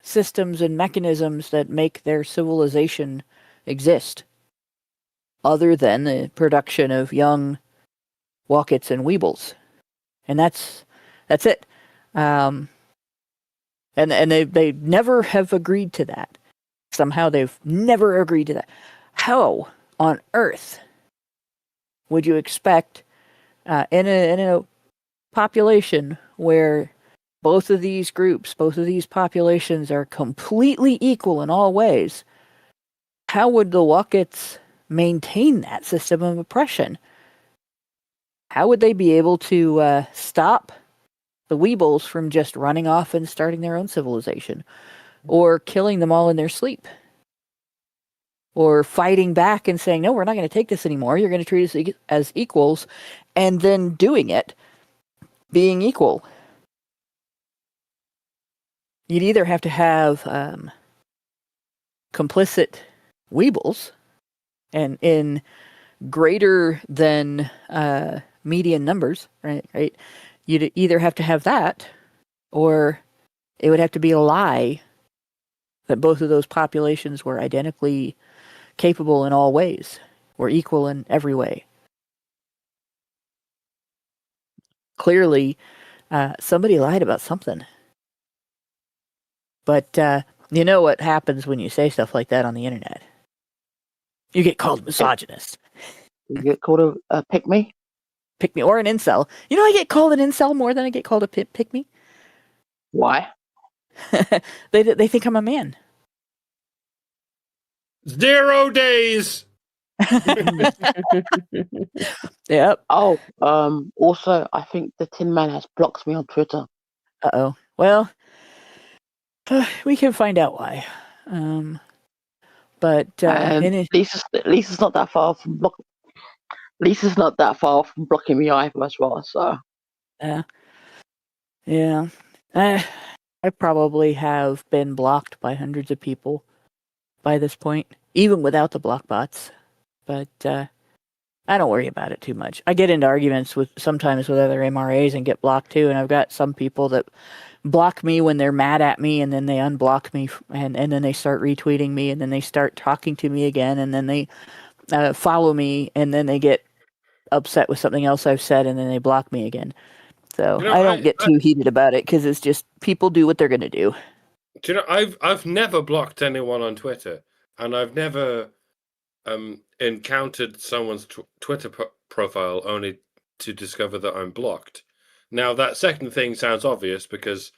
systems and mechanisms that make their civilization exist, other than the production of young Wockets and Weebles. And that's it. And they never have agreed to that. Somehow they've never agreed to that. How on earth would you expect in a population where both of these groups, both of these populations are completely equal in all ways, how would the Wockets maintain that system of oppression? How would they be able to stop the Weebles from just running off and starting their own civilization, or killing them all in their sleep, or fighting back and saying, no, we're not going to take this anymore, you're going to treat us as equals, and then doing it, being equal? You'd either have to have complicit Weebles, and in greater than median numbers, right? Right. You'd either have to have that, or it would have to be a lie that both of those populations were identically capable in all ways, or equal in every way. Clearly, somebody lied about something. But you know what happens when you say stuff like that on the internet? You get called misogynist. You get called a pick me? Pick me, or an incel. You know, I get called an incel more than I get called a pick me. Why? They think I'm a man. 0 days. Yep. Oh, also, I think the Tin Man has blocked me on Twitter. Uh-oh. Well, we can find out why. But And Lisa's not that far from Lisa's not that far from blocking me either as well. So yeah, I probably have been blocked by hundreds of people by this point, even without the block bots. But I don't worry about it too much. I get into arguments sometimes with other MRAs and get blocked too, and I've got some people that block me when they're mad at me, and then they unblock me, and then they start retweeting me, and then they start talking to me again, and then they follow me, and then they get upset with something else I've said, and then they block me again. So I don't get too heated about it, because it's just people do what they're going to do. Do you know, I've never blocked anyone on Twitter, and I've never encountered someone's Twitter profile only to discover that I'm blocked. Now, that second thing sounds obvious because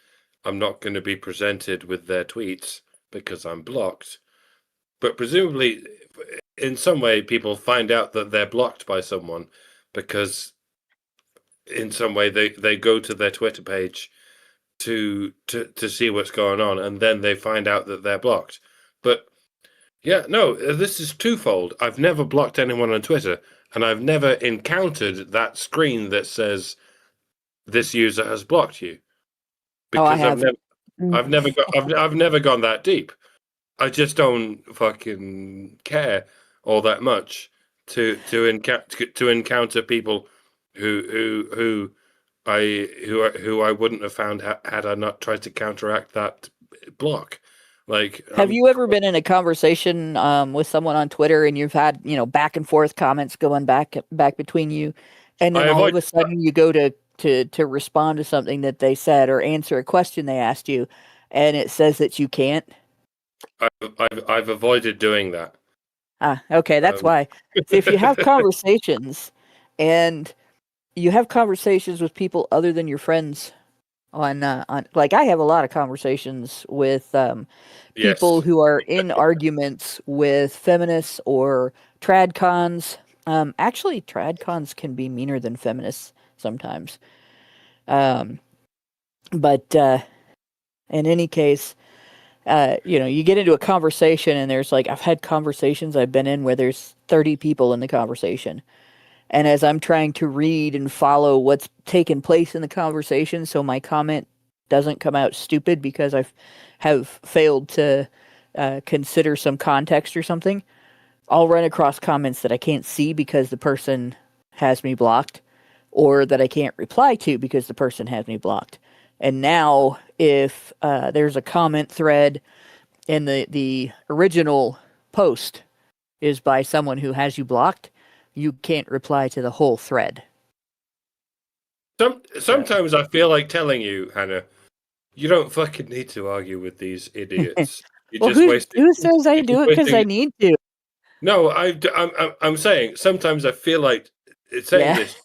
I'm not going to be presented with their tweets because I'm blocked. But presumably, in some way, people find out that they're blocked by someone because in some way they go to their Twitter page to see what's going on, and then they find out that they're blocked. But yeah, no, this is twofold. I've never blocked anyone on Twitter, and I've never encountered that screen that says this user has blocked you. Because I've never gone that deep. I just don't fucking care all that much to encounter people who I wouldn't have found had I not tried to counteract that block. Like, have you ever been in a conversation with someone on Twitter, and you've had back and forth comments going back between you, and then all of a sudden you go to respond to something that they said or answer a question they asked you, and it says that you can't? I've avoided doing that. Okay, that's why. See, if you have conversations, and you have conversations with people other than your friends on like, I have a lot of conversations with people who are in arguments with feminists or tradcons. Actually, tradcons can be meaner than feminists sometimes. But in any case, you get into a conversation, and there's I've had conversations I've been in where there's 30 people in the conversation. And as I'm trying to read and follow what's taken place in the conversation, so my comment doesn't come out stupid because I have failed to consider some context or something, I'll run across comments that I can't see because the person has me blocked, or that I can't reply to because the person has me blocked. And now, if there's a comment thread and the original post is by someone who has you blocked, you can't reply to the whole thread. Sometimes I feel like telling you, Hannah, you don't fucking need to argue with these idiots. Well, who says I do it because I need to? No, I'm saying sometimes I feel like saying this,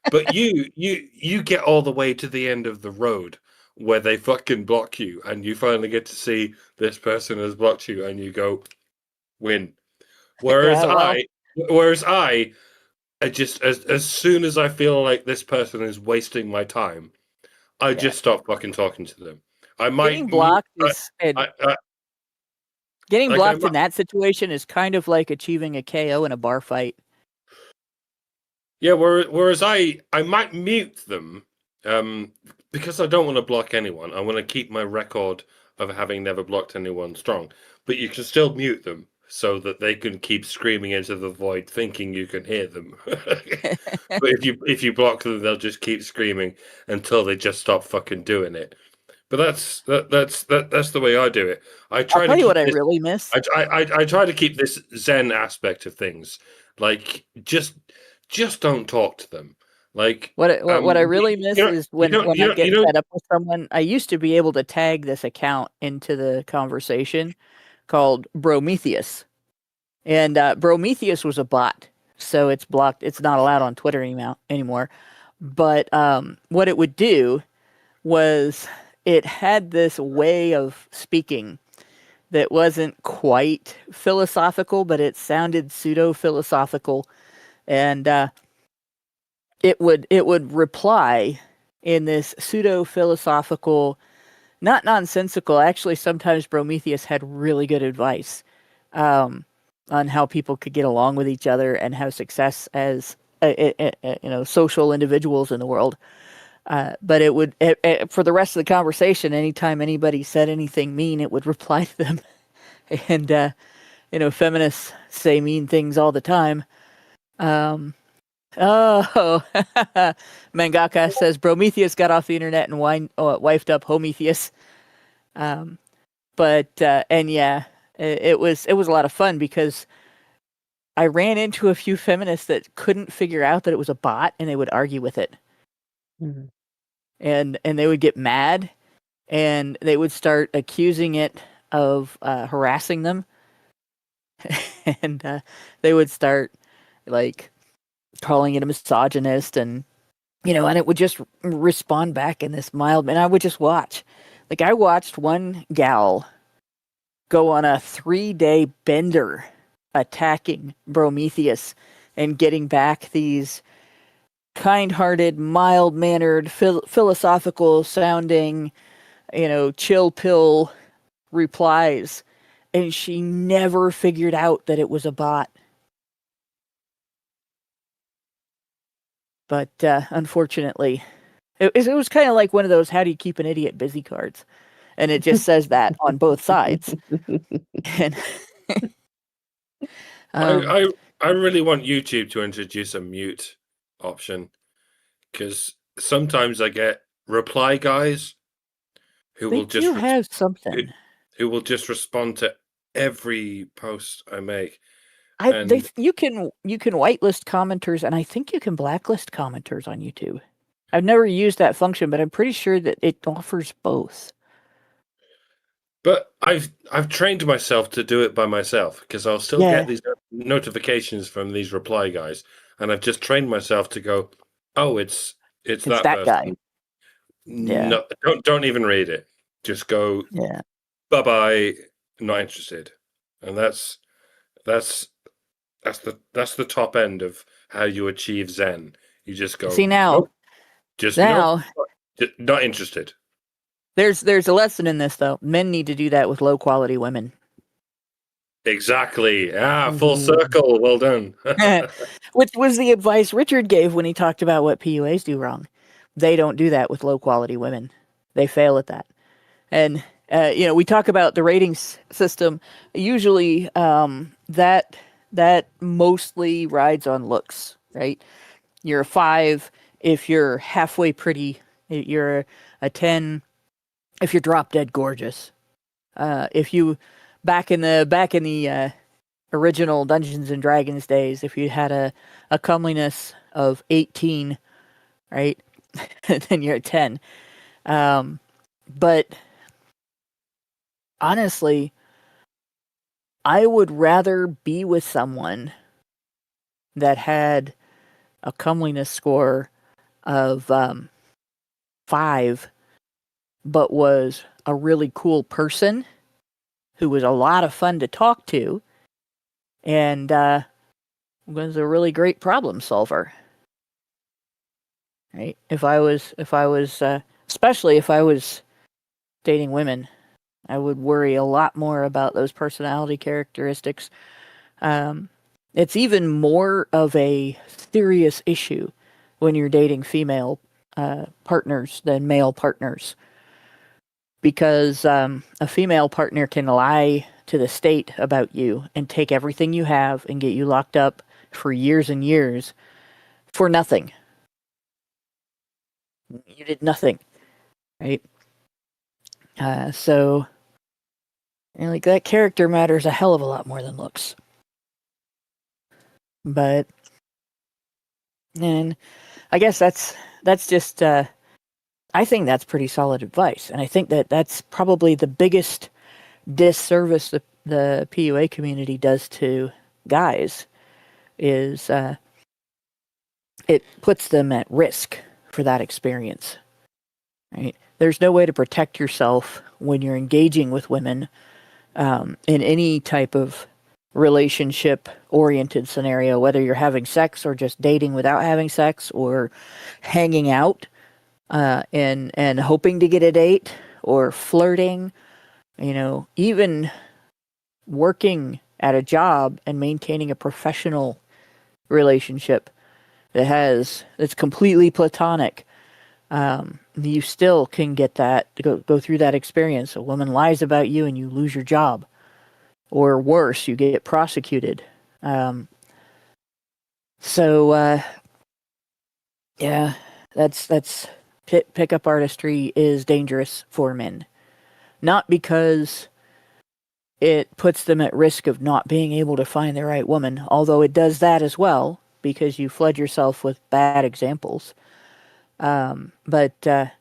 but you get all the way to the end of the road where they fucking block you, and you finally get to see this person has blocked you, and you go, win. Whereas I just as soon as I feel like this person is wasting my time, I just stop fucking talking to them. I might getting blocked getting blocked in that situation is kind of like achieving a KO in a bar fight. Yeah, whereas I might mute them because I don't want to block anyone. I want to keep my record of having never blocked anyone strong. But you can still mute them. so that they can keep screaming into the void, thinking you can hear them. But if you block them, they'll just keep screaming until they just stop fucking doing it. But that's the way I do it. I try I'll to tell you keep what I this, really miss. I try to keep this Zen aspect of things. Like just don't talk to them. Like What I really miss is when I get fed up with someone. I used to be able to tag this account into the conversation called Prometheus, and Prometheus was a bot, so it's blocked. It's not allowed on Twitter anymore. But what it would do was it had this way of speaking that wasn't quite philosophical, but it sounded pseudo-philosophical, and it would reply in this pseudo-philosophical, not nonsensical. Actually, sometimes Prometheus had really good advice on how people could get along with each other and have success as social individuals in the world. But it would, for the rest of the conversation, anytime anybody said anything mean, it would reply to them. And, feminists say mean things all the time. Mangaka says Prometheus got off the internet and wifed up Hometheus. It was a lot of fun because I ran into a few feminists that couldn't figure out that it was a bot, and they would argue with it. Mm-hmm. And they would get mad, and they would start accusing it of harassing them, and they would start like calling it a misogynist, and and it would just respond back in this mild. And I would just watch. Like, I watched one gal go on a 3-day bender attacking Prometheus and getting back these kind-hearted, mild-mannered, philosophical-sounding, chill pill replies, and she never figured out that it was a bot. But unfortunately, it was kind of like one of those "how do you keep an idiot busy" cards, and it just says that on both sides. And I really want YouTube to introduce a mute option, because sometimes I get reply guys who will just have something who will just respond to every post I make. You can whitelist commenters, and I think you can blacklist commenters on YouTube. I've never used that function, but I'm pretty sure that it offers both. But I've trained myself to do it by myself, because I'll still get these notifications from these reply guys, and I've just trained myself to go, oh, it's that guy. Yeah. No, don't even read it. Just go. Yeah. Bye-bye. Not interested. And that's the top end of how you achieve Zen. You just go. See, now, nope, not interested. There's a lesson in this, though. Men need to do that with low quality women. Exactly. Full circle. Well done. Which was the advice Richard gave when he talked about what PUAs do wrong. They don't do that with low quality women. They fail at that. And we talk about the ratings system. Usually, that mostly rides on looks, right? You're a 5 if you're halfway pretty. You're a 10 if you're drop dead gorgeous. If you back in the original Dungeons and Dragons days, if you had a comeliness of 18, right, then you're a 10. But honestly, I would rather be with someone that had a comeliness score of 5, but was a really cool person who was a lot of fun to talk to, and was a really great problem solver. Right? If I was, especially if I was dating women, I would worry a lot more about those personality characteristics. It's even more of a serious issue when you're dating female partners than male partners. Because a female partner can lie to the state about you and take everything you have and get you locked up for years and years for nothing. You did nothing, right? So, and like that character matters a hell of a lot more than looks. But, and I guess that's just. I think that's pretty solid advice, and I think that's probably the biggest disservice the PUA community does to guys is it puts them at risk for that experience. Right? There's no way to protect yourself when you're engaging with women in any type of relationship-oriented scenario, whether you're having sex or just dating without having sex or hanging out and hoping to get a date or flirting, even working at a job and maintaining a professional relationship that's completely platonic. You still can get that, go through that experience. A woman lies about you and you lose your job. Or worse, you get prosecuted. Yeah, that's pickup artistry is dangerous for men. Not because it puts them at risk of not being able to find the right woman, although it does that as well, because you flood yourself with bad examples. But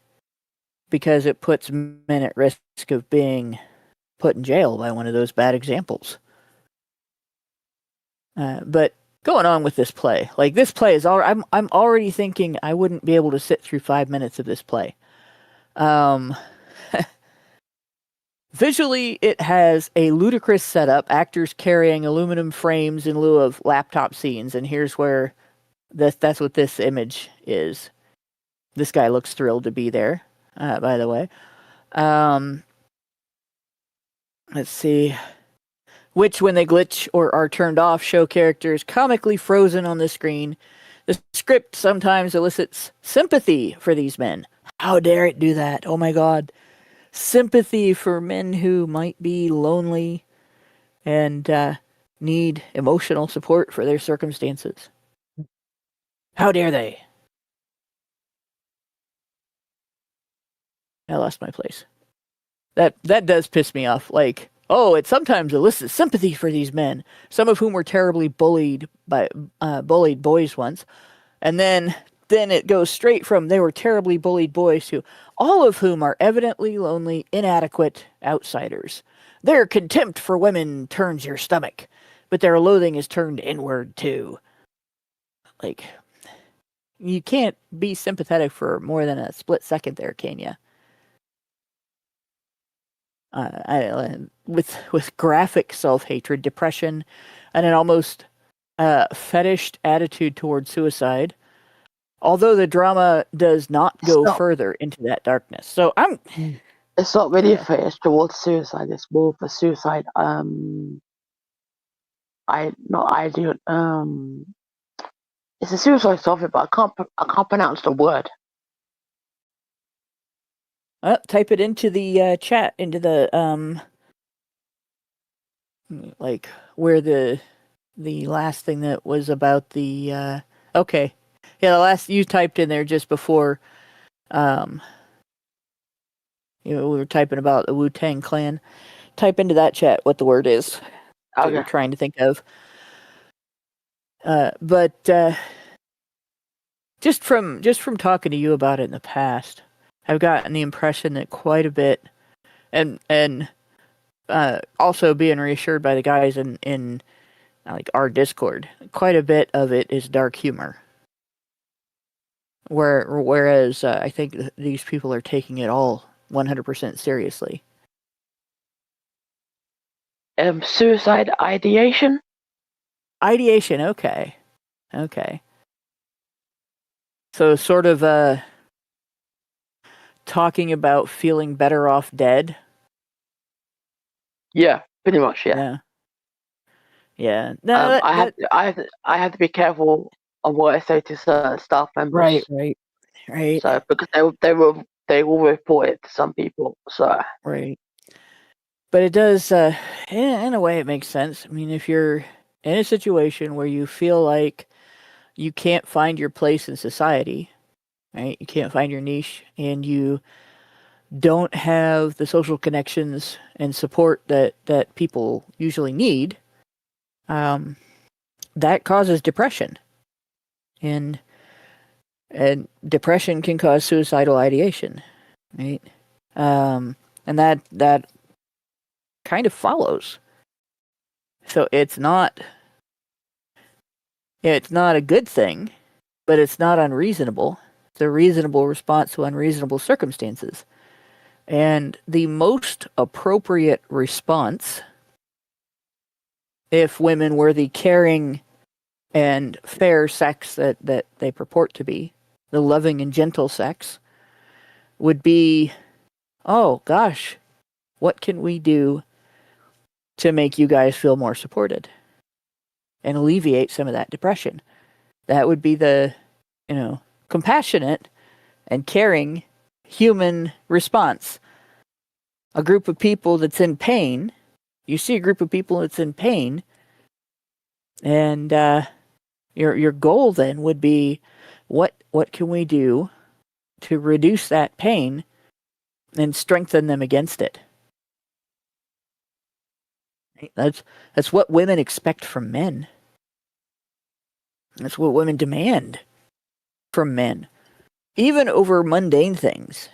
because it puts men at risk of being put in jail by one of those bad examples. But going on with this play, like this play is I'm already thinking I wouldn't be able to sit through 5 minutes of this play. Visually, it has a ludicrous setup, actors carrying aluminum frames in lieu of laptop scenes, and here's where that's what this image is. This guy looks thrilled to be there, by the way. Let's see. Which, when they glitch or are turned off, show characters comically frozen on the screen. The script sometimes elicits sympathy for these men. How dare it do that? Oh my god. Sympathy for men who might be lonely and need emotional support for their circumstances. How dare they? I lost my place. That does piss me off. Like, it sometimes elicits sympathy for these men, some of whom were terribly bullied boys once, and then it goes straight from they were terribly bullied boys to all of whom are evidently lonely, inadequate outsiders. Their contempt for women turns your stomach, but their loathing is turned inward too. Like, you can't be sympathetic for more than a split second there, can you? With graphic self-hatred, depression, and an almost fetished attitude towards suicide, although the drama does not go further into that darkness. So it's not really a fetish towards suicide, it's more of a suicide it's a suicide topic, but I can't pronounce the word. Type it into the chat, into the like where the last thing that was about the okay, yeah, the last you typed in there just before, we were typing about the Wu-Tang Clan. Type into that chat what the word is that you're trying to think of. But just from talking to you about it in the past, I've gotten the impression that quite a bit, and also being reassured by the guys in like our Discord, quite a bit of it is dark humor. Whereas I think these people are taking it all 100% seriously. Suicide ideation? Ideation, okay. So sort of talking about feeling better off dead. Yeah, pretty much. Yeah. No, I have to be careful of what I say to certain staff members. Right. So because they will report it to some people. So right. But it does, in a way, it makes sense. I mean, if you're in a situation where you feel like you can't find your place in society, right? You can't find your niche, and you don't have the social connections and support that people usually need, that causes depression, and depression can cause suicidal ideation, right? And that kind of follows. So it's not a good thing, but it's not unreasonable. It's a reasonable response to unreasonable circumstances. And the most appropriate response, if women were the caring and fair sex that they purport to be, the loving and gentle sex, would be, oh gosh, what can we do to make you guys feel more supported and alleviate some of that depression? That would be the, compassionate and caring human response. A group of people that's in pain, you see a group of people that's in pain, and your goal then would be, what can we do to reduce that pain and strengthen them against it? That's what women expect from men. That's what women demand from men, even over mundane things.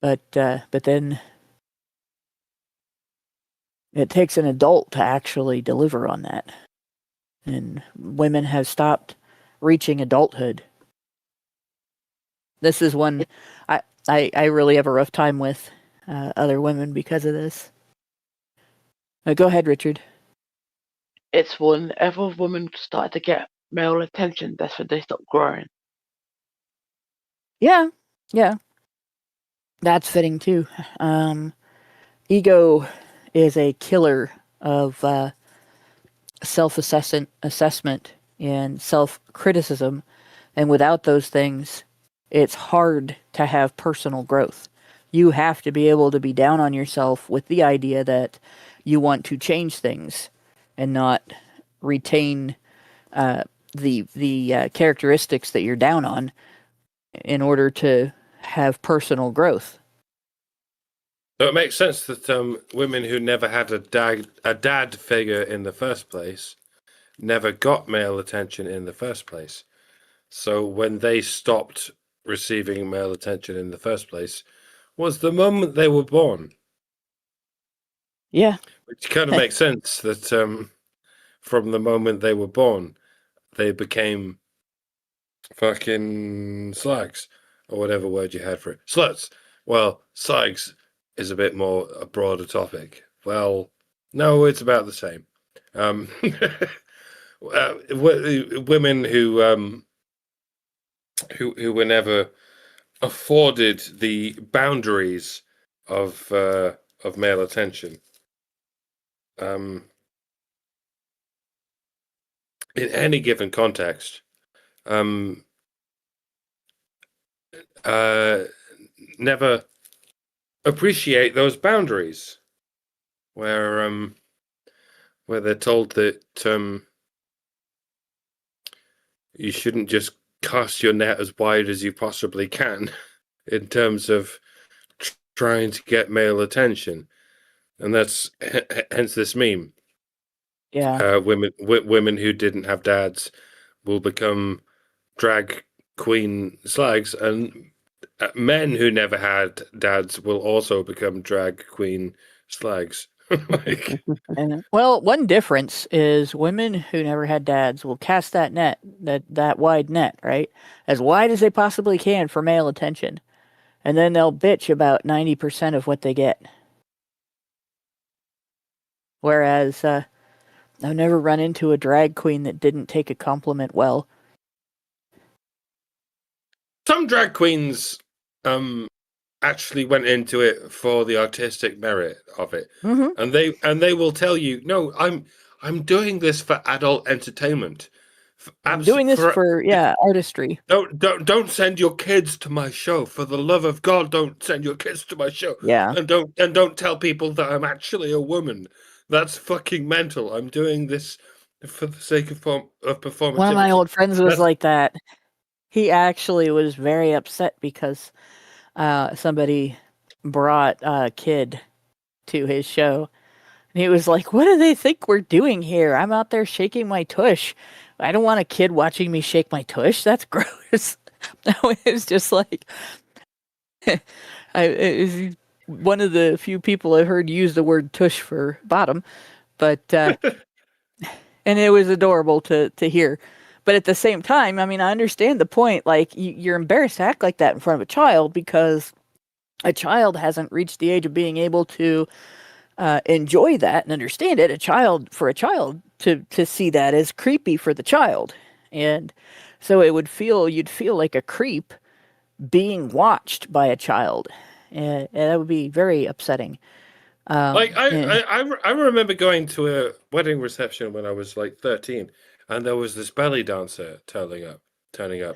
But then it takes an adult to actually deliver on that, and women have stopped reaching adulthood. This is one I really have a rough time with other women because of this. Go ahead, Richard. It's whenever women start to get male attention, that's when they stop growing. Yeah. That's fitting too. Ego is a killer of self-assessment and self-criticism, and without those things, it's hard to have personal growth. You have to be able to be down on yourself with the idea that you want to change things and not retain the characteristics that you're down on in order to have personal growth. So it makes sense that women who never had a dad figure in the first place never got male attention in the first place. So when they stopped receiving male attention in the first place was the moment they were born. Yeah. Which kind of makes sense that from the moment they were born, they became fucking slags, or whatever word you had for it. Sluts. Well, slags is a bit more a broader topic. Well, no, it's about the same. Women who were never afforded the boundaries of male attention. In any given context, never appreciate those boundaries, where they're told that you shouldn't just cast your net as wide as you possibly can in terms of trying to get male attention, and that's hence this meme. Yeah. Women who didn't have dads will become drag queen slags, and men who never had dads will also become drag queen slags. Well, one difference is women who never had dads will cast that net, that wide net, right, as wide as they possibly can for male attention, and then they'll bitch about 90% of what they get. Whereas I've never run into a drag queen that didn't take a compliment well. Some drag queens actually went into it for the artistic merit of it, and they will tell you, no, I'm doing this for adult entertainment. I'm doing this for artistry. Don't send your kids to my show. For the love of God, don't send your kids to my show. Yeah. And don't tell people that I'm actually a woman. That's fucking mental. I'm doing this for the sake of performativity. One of my old friends was like that. He actually was very upset because somebody brought a kid to his show. And he was like, what do they think we're doing here? I'm out there shaking my tush. I don't want a kid watching me shake my tush. That's gross. It was just like, it's one of the few people I've heard use the word tush for bottom. But, and it was adorable to hear. But at the same time, I mean, I understand the point. Like, you're embarrassed to act like that in front of a child because a child hasn't reached the age of being able to enjoy that and understand it. For a child to see that is creepy for the child. And so you'd feel like a creep being watched by a child. And that would be very upsetting. I remember going to a wedding reception when I was like 13, and there was this belly dancer turning up.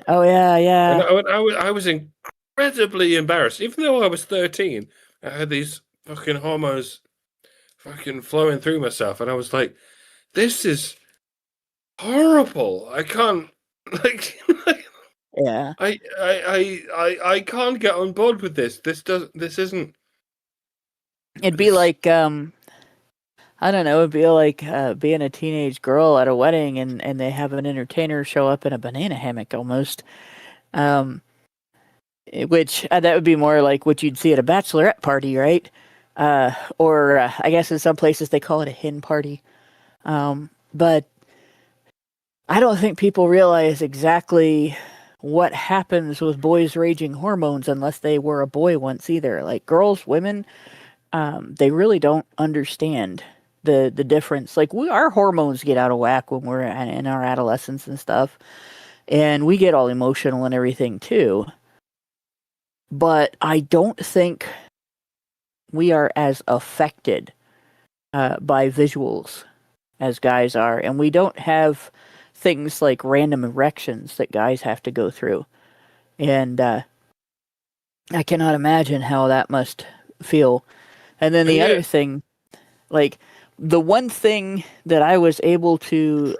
Oh yeah. And I was incredibly embarrassed, even though I was 13. I had these fucking hormones fucking flowing through myself, and I was like, "This is horrible. I can't yeah. I can't get on board with this. This isn't." It'd be like I don't know. It'd be like being a teenage girl at a wedding, and they have an entertainer show up in a banana hammock almost. Which that would be more like what you'd see at a bachelorette party, right? Or I guess in some places they call it a hen party. But I don't think people realize exactly what happens with boys' raging hormones unless they were a boy once either. Like girls, women, they really don't understand the difference. Like our hormones get out of whack when we're in our adolescence and stuff. And we get all emotional and everything too. But I don't think we are as affected by visuals as guys are. And we don't have things like random erections that guys have to go through. And I cannot imagine how that must feel. And then the other thing, like the one thing that I was able to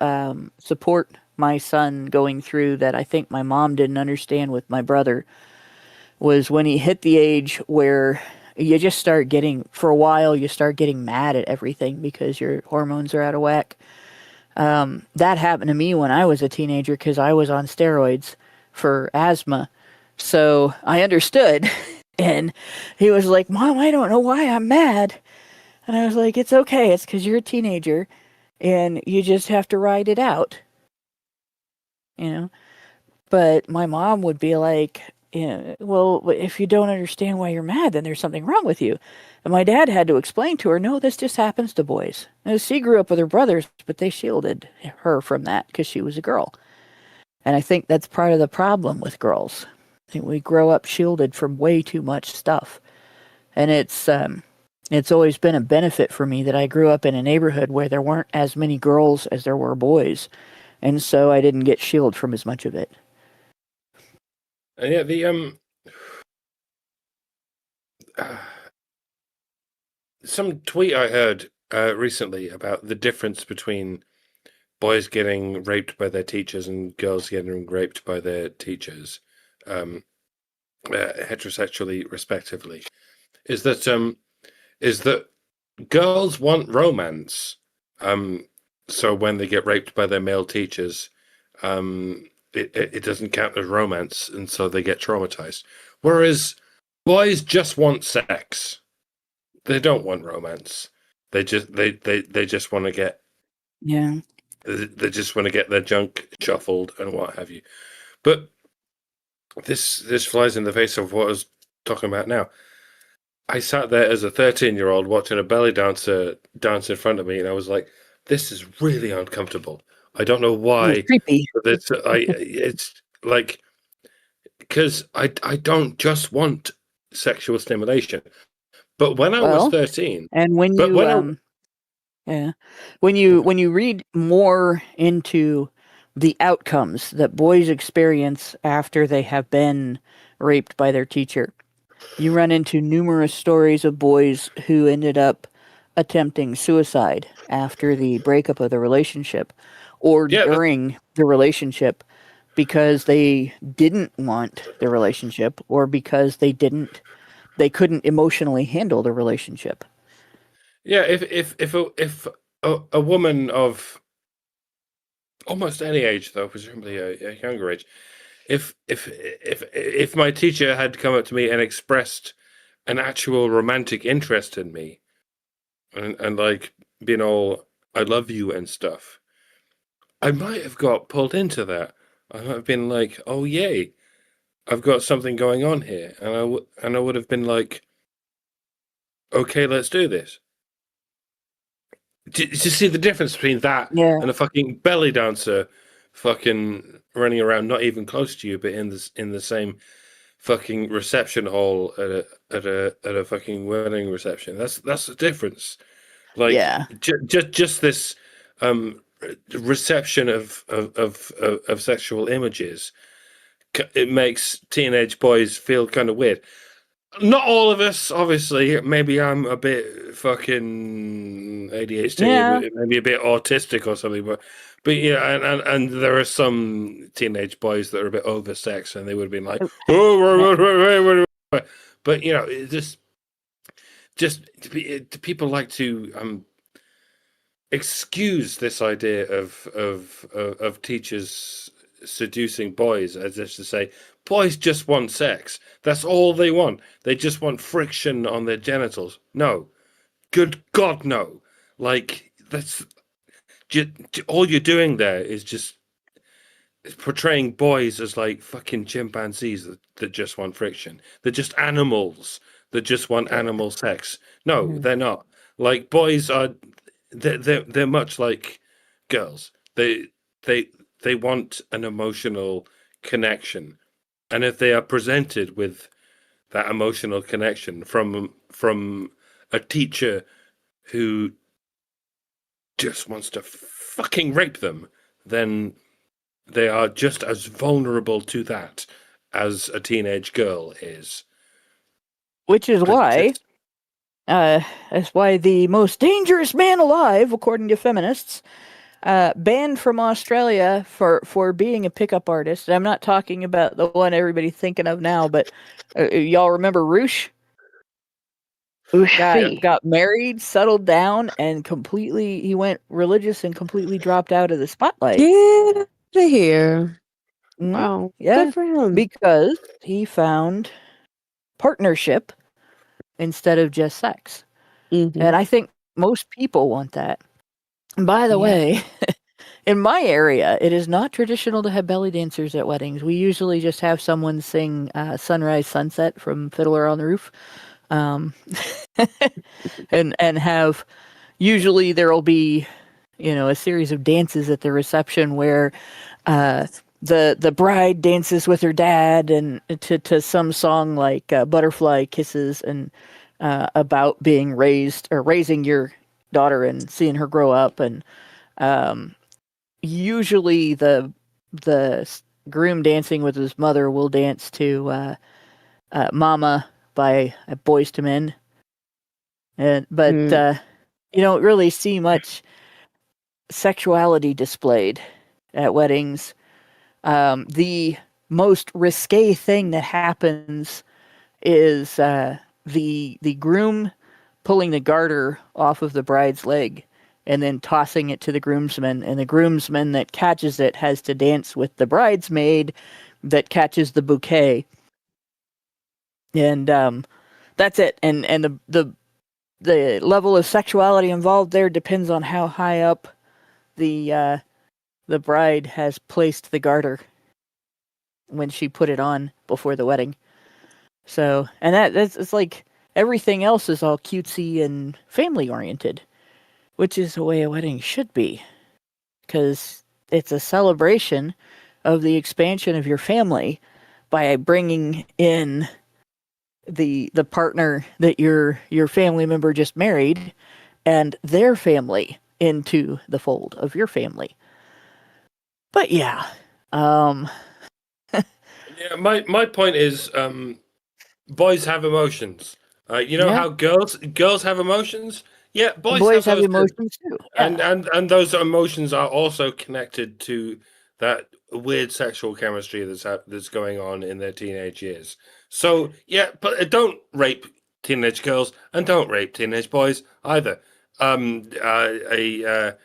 support my son going through that I think my mom didn't understand with my brother was when he hit the age where you just start getting, for a while, you start getting mad at everything because your hormones are out of whack. That happened to me when I was a teenager because I was on steroids for asthma. So I understood. And he was like, Mom, I don't know why I'm mad. And I was like, it's okay. It's because you're a teenager and you just have to ride it out. You know? But my mom would be like, well, if you don't understand why you're mad, then there's something wrong with you. And my dad had to explain to her, no, this just happens to boys. And she grew up with her brothers, but they shielded her from that because she was a girl. And I think that's part of the problem with girls. I think we grow up shielded from way too much stuff. And it's always been a benefit for me that I grew up in a neighborhood where there weren't as many girls as there were boys. And so I didn't get shielded from as much of it. And yeah, the some tweet I heard recently about the difference between boys getting raped by their teachers and girls getting raped by their teachers, heterosexually, respectively, is that girls want romance. So when they get raped by their male teachers, it doesn't count as romance, and so they get traumatized. Whereas boys just want sex; they don't want romance. They just want to get They just want to get their junk shuffled and what have you. But this flies in the face of what I was talking about now. I sat there as a 13-year-old watching a belly dancer dance in front of me, and I was like, "This is really uncomfortable." I don't know why. It's creepy. It's like, because I don't just want sexual stimulation. But when I was 13, and when you when you read more into the outcomes that boys experience after they have been raped by their teacher. You run into numerous stories of boys who ended up attempting suicide after the breakup of the relationship or during the relationship because they didn't want the relationship or because they couldn't emotionally handle the relationship. Yeah, if a woman of almost any age, though, presumably a younger age, if my teacher had come up to me and expressed an actual romantic interest in me, and like being all "I love you" and stuff, I might have got pulled into that. I might have been like, "Oh yay, I've got something going on here," and I would have been like, "Okay, let's do this." Do you see the difference between that and a fucking belly dancer, fucking running around, not even close to you, but in the same fucking reception hall at a fucking wedding reception? That's the difference. Like, just this reception of sexual images, it makes teenage boys feel kind of weird. Not all of us, obviously. Maybe I'm a bit fucking ADHD, maybe a bit autistic or something. But yeah, and there are some teenage boys that are a bit oversexed, and they would have been like, "Oh, but you know, just people like to excuse this idea of teachers seducing boys, as if to say boys just want sex. That's all they want. They just want friction on their genitals. No, good God, no. Like, that's all you're doing there is just portraying boys as like fucking chimpanzees that just want friction. They're just animals that just want animal sex. No, they're not. Like, boys are they're much like girls. They want an emotional connection, and if they are presented with that emotional connection from a teacher who just wants to fucking rape them, then they are just as vulnerable to that as a teenage girl is. Which is why that's why the most dangerous man alive, according to feminists, banned from Australia for being a pickup artist. I'm not talking about the one everybody's thinking of now, but y'all remember Roosh? Got married, settled down, and he went religious and completely dropped out of the spotlight. Get out of here. Wow. Yeah. Good for him. Because he found partnership instead of just sex. Mm-hmm. And I think most people want that. And by the way, in my area, it is not traditional to have belly dancers at weddings. We usually just have someone sing Sunrise Sunset from Fiddler on the Roof. And have, usually there'll be, a series of dances at the reception where the bride dances with her dad and to some song like Butterfly Kisses and about being raising your daughter and seeing her grow up. And usually the groom dancing with his mother will dance to Mama by Boyz II Men. But you don't really see much sexuality displayed at weddings. The most risque thing that happens is the groom pulling the garter off of the bride's leg and then tossing it to the groomsman, and the groomsman that catches it has to dance with the bridesmaid that catches the bouquet. And that's it. And the level of sexuality involved there depends on how high up the bride has placed the garter when she put it on before the wedding. So, and it's like everything else is all cutesy and family oriented, which is the way a wedding should be, because it's a celebration of the expansion of your family by bringing in the partner that your family member just married and their family into the fold of your family. But yeah, Yeah, my point is, boys have emotions. You know yeah, how girls have emotions? Yeah, and boys have boys have those too. emotions too. Yeah, And those emotions are also connected to that weird sexual chemistry that's going on in their teenage years. So yeah, but don't rape teenage girls and don't rape teenage boys either. A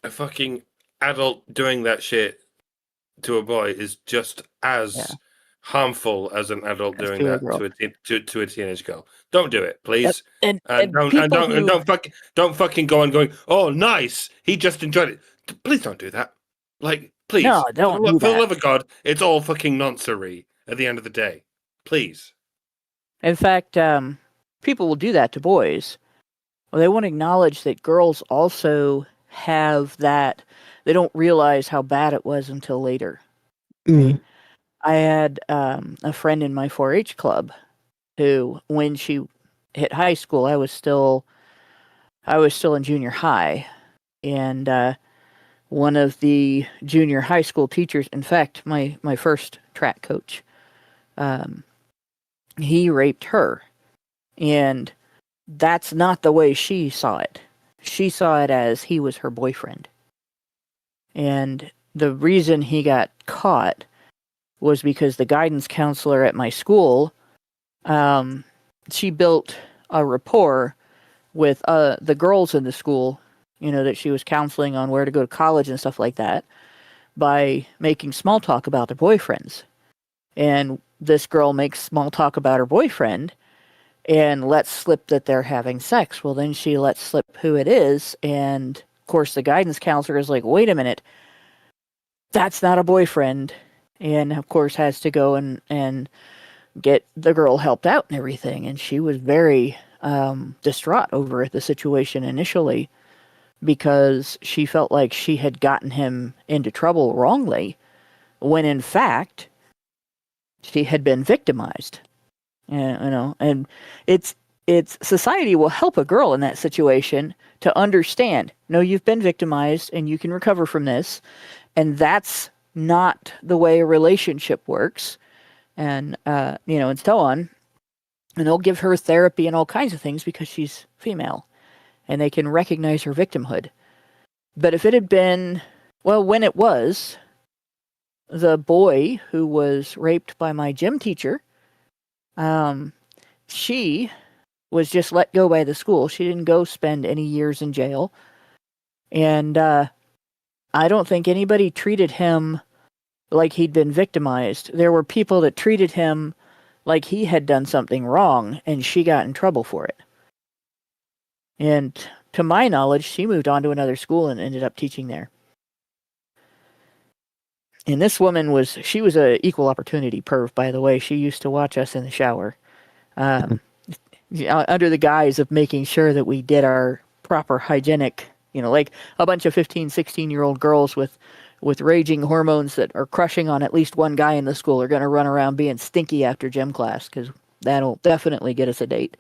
fucking adult doing that shit to a boy is just yeah, as harmful as an adult that's doing to a that girl. to to a teenage girl. Don't do it, Yep. please. And And don't and people don't and who don't fucking go on going, oh nice, he just enjoyed it. Please don't do that. Like, no, please, don't do for the that. love of God, it's all fucking nonsense at the end of the day. Please. In fact, people will do that to boys. Well, they won't acknowledge that girls also have that. They don't realize how bad it was until later. Right? Mm. I had a friend in my 4-H club who, when she hit high school, I was still in junior high, and one of the junior high school teachers, in fact, my first track coach, um, he raped her, and that's not the way she saw it. She saw it as he was her boyfriend. And the reason he got caught was because the guidance counselor at my school, she built a rapport with the girls in the school, that she was counseling on where to go to college and stuff like that, by making small talk about their boyfriends. And this girl makes small talk about her boyfriend and lets slip that they're having sex. Well, then she lets slip who it is. And of course, the guidance counselor is like, wait a minute, that's not a boyfriend. And of course, has to go and get the girl helped out and everything. And she was very distraught over the situation initially because she felt like she had gotten him into trouble wrongly, when in fact, she had been victimized. And it's society will help a girl in that situation to understand, no, you've been victimized and you can recover from this, and that's not the way a relationship works, and and so on. And they'll give her therapy and all kinds of things because she's female, and they can recognize her victimhood. But if it had been, well, when it was the boy who was raped by my gym teacher, she was just let go by the school. She didn't go spend any years in jail. And I don't think anybody treated him like he'd been victimized. There were people that treated him like he had done something wrong, and she got in trouble for it. And to my knowledge, she moved on to another school and ended up teaching there. And this woman was a equal opportunity perv, by the way. She used to watch us in the shower, under the guise of making sure that we did our proper hygienic, like a bunch of 15, 16-year-old girls with raging hormones that are crushing on at least one guy in the school are going to run around being stinky after gym class, because that'll definitely get us a date.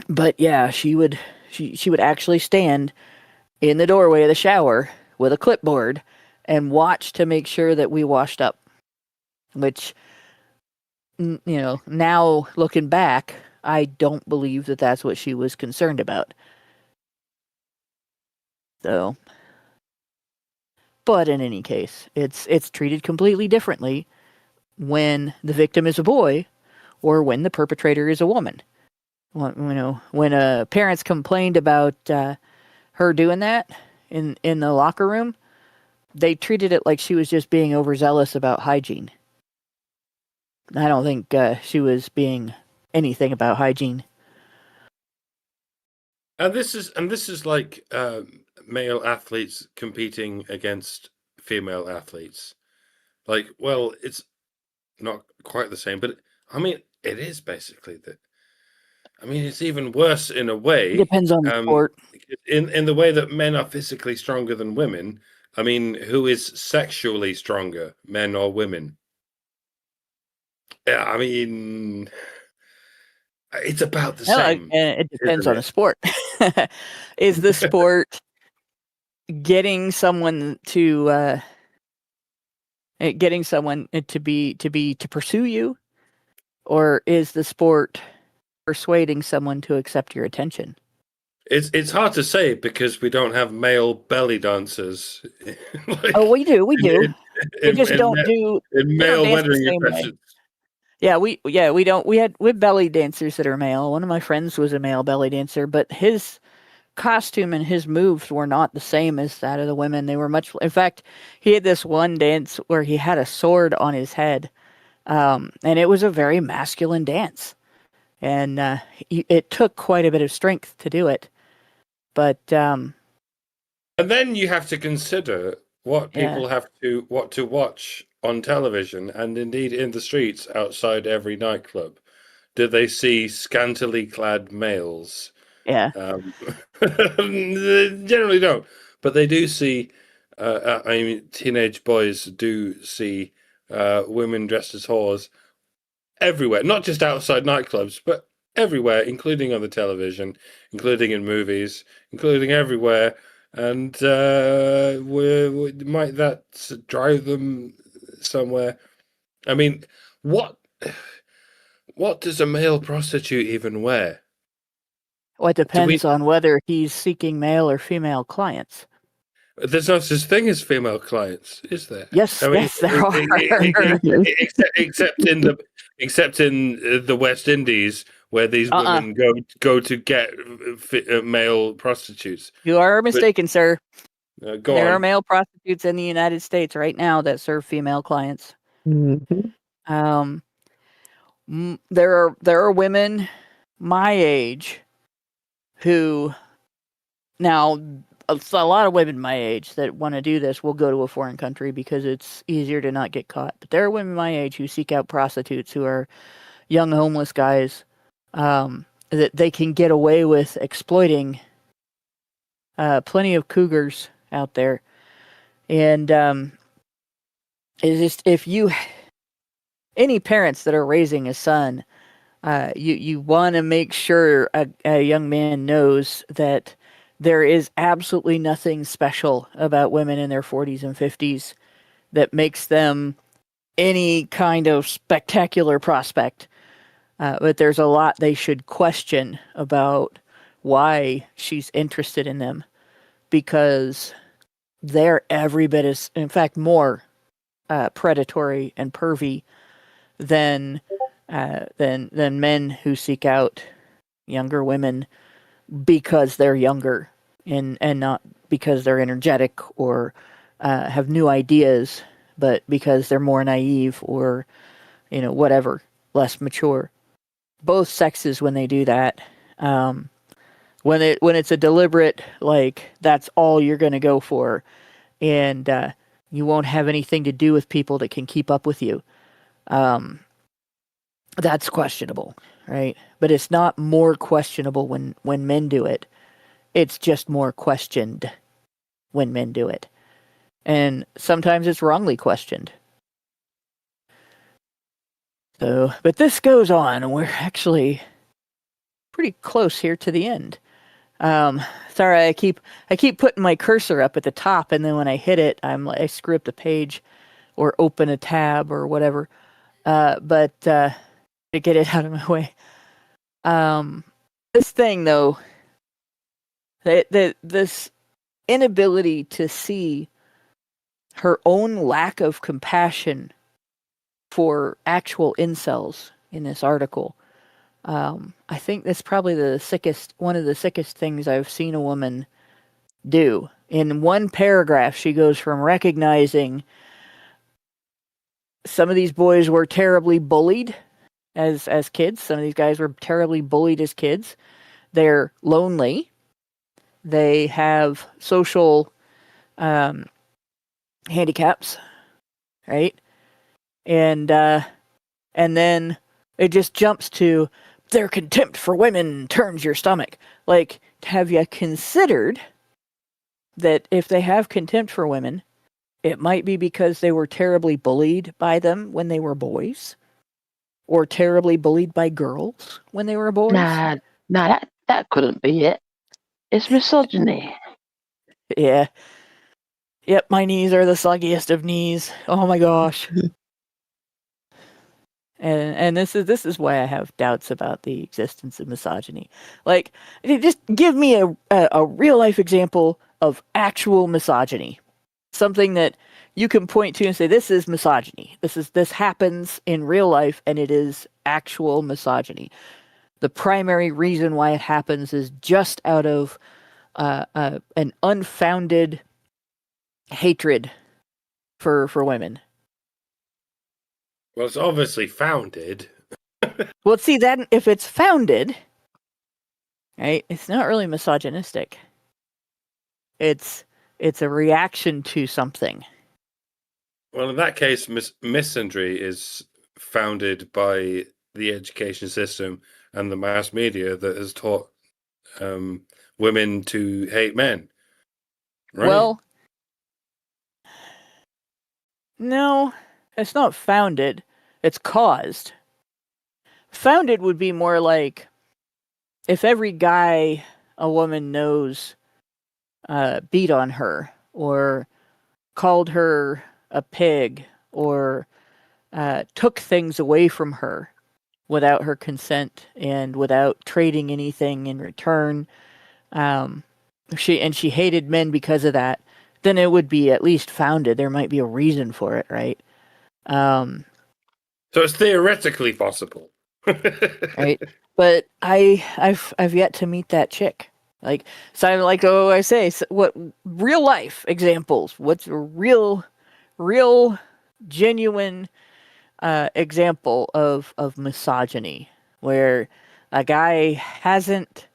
But yeah, she would actually stand in the doorway of the shower with a clipboard and watch to make sure that we washed up, which, now looking back, I don't believe that that's what she was concerned about. So, but in any case, it's treated completely differently when the victim is a boy or when the perpetrator is a woman. When parents complained about her doing that in the locker room, they treated it like she was just being overzealous about hygiene. I don't think she was being anything about hygiene. And this is like male athletes competing against female athletes. Like, well, it's not quite the same, but I mean, it is basically that. I mean, it's even worse in a way. It depends on the sport. In the way that men are physically stronger than women. I mean, who is sexually stronger, men or women? Yeah, I mean, it's about the same. It depends on the sport. Is the sport getting someone to pursue you, or is the sport persuading someone to accept your attention? It's hard to say because we don't have male belly dancers. Oh, we do. We just don't in male dance the wedding same way. impressions. Yeah, we don't. We have belly dancers that are male. One of my friends was a male belly dancer, but his costume and his moves were not the same as that of the women. They were much. In fact, he had this one dance where he had a sword on his head, and it was a very masculine dance, and it took quite a bit of strength to do it. But and then you have to consider what people have to watch on television and indeed in the streets outside every nightclub. Do they see scantily clad males? Yeah. They generally don't, but they do see. I mean, teenage boys do see women dressed as whores everywhere, not just outside nightclubs, but everywhere, including on the television, including in movies, including everywhere. And might that drive them somewhere? I mean, what does a male prostitute even wear? Well, it depends on whether he's seeking male or female clients. There's no such thing as female clients, is there? Yes, I mean, yes, there are. Except in the West Indies, where these women go to get male prostitutes. You are mistaken, sir. There are male prostitutes in the United States right now that serve female clients. Mm-hmm. There are women my age who, now a lot of women my age that want to do this will go to a foreign country because it's easier to not get caught. But there are women my age who seek out prostitutes who are young homeless guys that they can get away with exploiting. Plenty of cougars out there. And it's just, if you, any parents that are raising a son, you want to make sure a young man knows that there is absolutely nothing special about women in their 40s and 50s that makes them any kind of spectacular prospect. But there's a lot they should question about why she's interested in them, because they're every bit as, in fact, more predatory and pervy than men who seek out younger women because they're younger and not because they're energetic or have new ideas, but because they're more naive or whatever, less mature. Both sexes, when they do that, when it's a deliberate, like, that's all you're going to go for, and you won't have anything to do with people that can keep up with you, that's questionable, right? But it's not more questionable when men do it. It's just more questioned when men do it. And sometimes it's wrongly questioned. So, but this goes on, and we're actually pretty close here to the end. Sorry, I keep putting my cursor up at the top, and then when I hit it, I screw up the page or open a tab or whatever. But to get it out of my way, this thing though, this inability to see her own lack of compassion for actual incels in this article. I think that's probably one of the sickest things I've seen a woman do. In one paragraph, she goes from recognizing some of these boys were terribly bullied as kids. Some of these guys were terribly bullied as kids. They're lonely. They have social handicaps, right? And then it just jumps to their contempt for women turns your stomach. Like, have you considered that if they have contempt for women, it might be because they were terribly bullied by them when they were boys, or terribly bullied by girls when they were boys? Nah, that couldn't be it. It's misogyny. Yeah, Yep, my knees are the soggiest of knees. Oh my gosh. And this is why I have doubts about the existence of misogyny. Like, just give me a real life example of actual misogyny, something that you can point to and say this is misogyny. This happens in real life, and it is actual misogyny. The primary reason why it happens is just out of an unfounded hatred for women. Well, it's obviously founded. Well, see, that if it's founded, right, it's not really misogynistic. It's a reaction to something. Well, in that case, misandry is founded by the education system and the mass media that has taught women to hate men. Right? Well, no, it's not founded. It's caused. Founded would be more like if every guy a woman knows beat on her or called her a pig or took things away from her without her consent and without trading anything in return. She hated men because of that. Then it would be at least founded. There might be a reason for it, right? So it's theoretically possible. Right? But I've yet to meet that chick. Like, so I'm like, oh, I say, so what real life examples? What's a real, genuine example of misogyny where a guy hasn't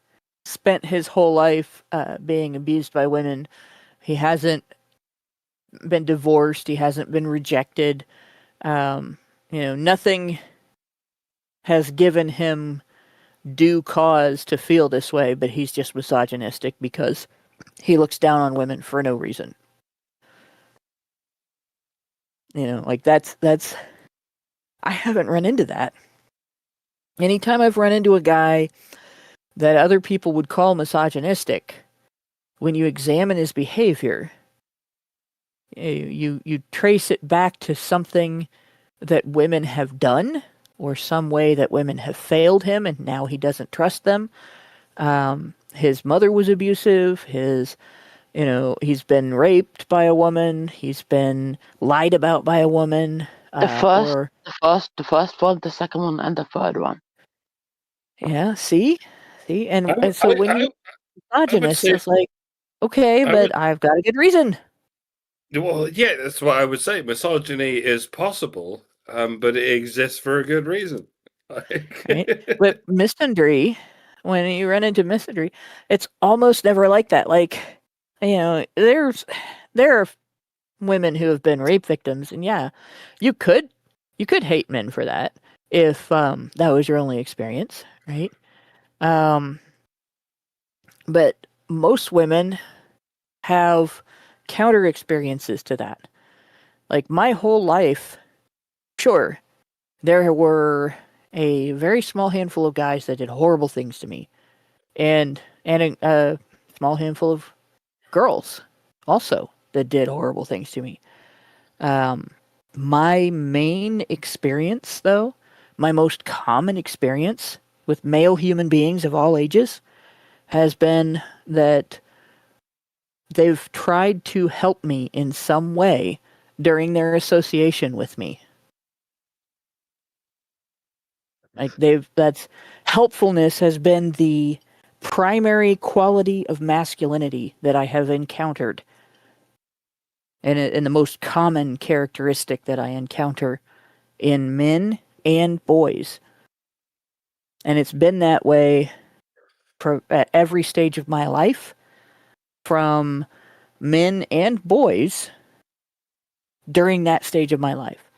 spent his whole life being abused by women. He hasn't been divorced. He hasn't been rejected. Nothing has given him due cause to feel this way, but he's just misogynistic because he looks down on women for no reason. Like that's I haven't run into that. Anytime I've run into a guy that other people would call misogynistic, when you examine his behavior, you trace it back to something that women have done or some way that women have failed him and now he doesn't trust them. His mother was abusive. He's been raped by a woman. He's been lied about by a woman. The first one, the second one, and the third one. Yeah, see, and so when you misogynist, it's like, okay, but I've got a good reason. Well, yeah, that's what I would say. Misogyny is possible, but it exists for a good reason. Right? But misandry, when you run into misandry, it's almost never like that. Like, there are women who have been rape victims, and yeah, you could hate men for that if that was your only experience, right? But most women have counter experiences to that. Like my whole life, sure, there were a very small handful of guys that did horrible things to me, and a small handful of girls also that did horrible things to me. My main experience, though, my most common experience with male human beings of all ages has been that they've tried to help me in some way during their association with me. Like that's helpfulness has been the primary quality of masculinity that I have encountered. And the most common characteristic that I encounter in men and boys. And it's been that way at every stage of my life, from men and boys during that stage of my life.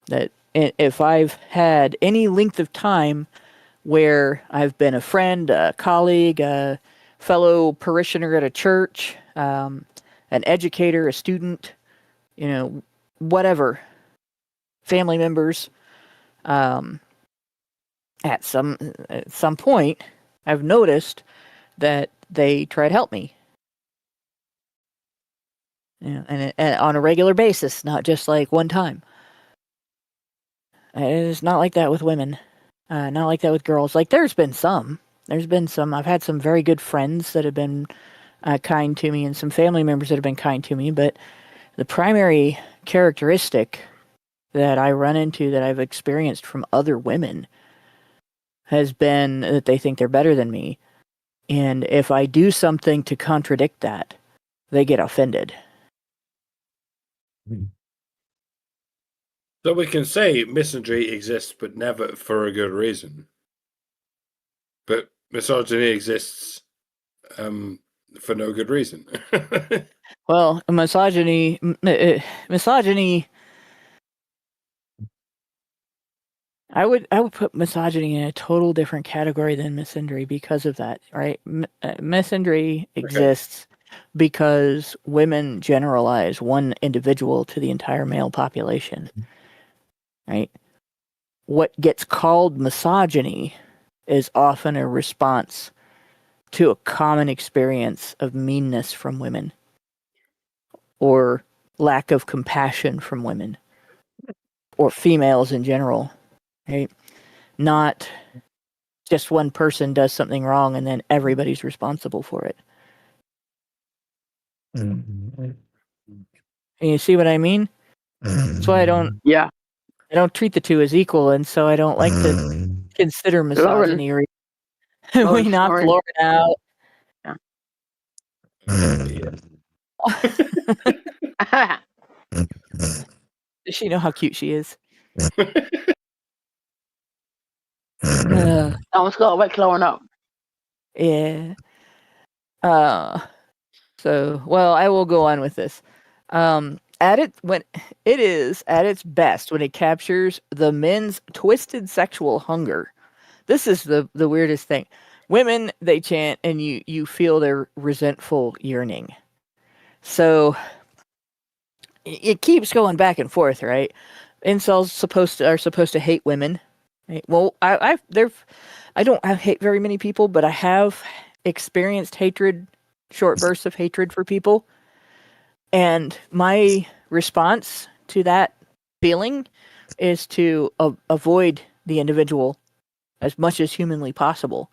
That if I've had any length of time where I've been a friend, a colleague, a fellow parishioner at a church, an educator, a student, whatever, family members, at some point, I've noticed that they try to help me. and on a regular basis, not just like one time. It's not like that with women, not like that with girls. Like there's been some. I've had some very good friends that have been kind to me, and some family members that have been kind to me. But the primary characteristic that I run into, that I've experienced from other women, has been that they think they're better than me. And if I do something to contradict that, they get offended. So we can say misandry exists, but never for a good reason. But misogyny exists for no good reason. Well, misogyny. I would put misogyny in a total different category than misandry because of that, right? Misandry exists because women generalize one individual to the entire male population, right? What gets called misogyny is often a response to a common experience of meanness from women or lack of compassion from women or females in general, right? Not just one person does something wrong and then everybody's responsible for it. And you see what I mean? That's why I don't treat the two as equal, and so I don't like to consider misogyny. Or we knocked Lauren out. Does she know how cute she is? Almost got to wake Lauren up. Yeah. So, well, I will go on with this. When it is at its best when it captures the men's twisted sexual hunger. This is the weirdest thing. Women, they chant, and you feel their resentful yearning. So it keeps going back and forth, right? Incels are supposed to hate women. Right? Well, I don't hate very many people, but I have experienced hatred, short bursts of hatred for people. And my response to that feeling is to avoid the individual as much as humanly possible.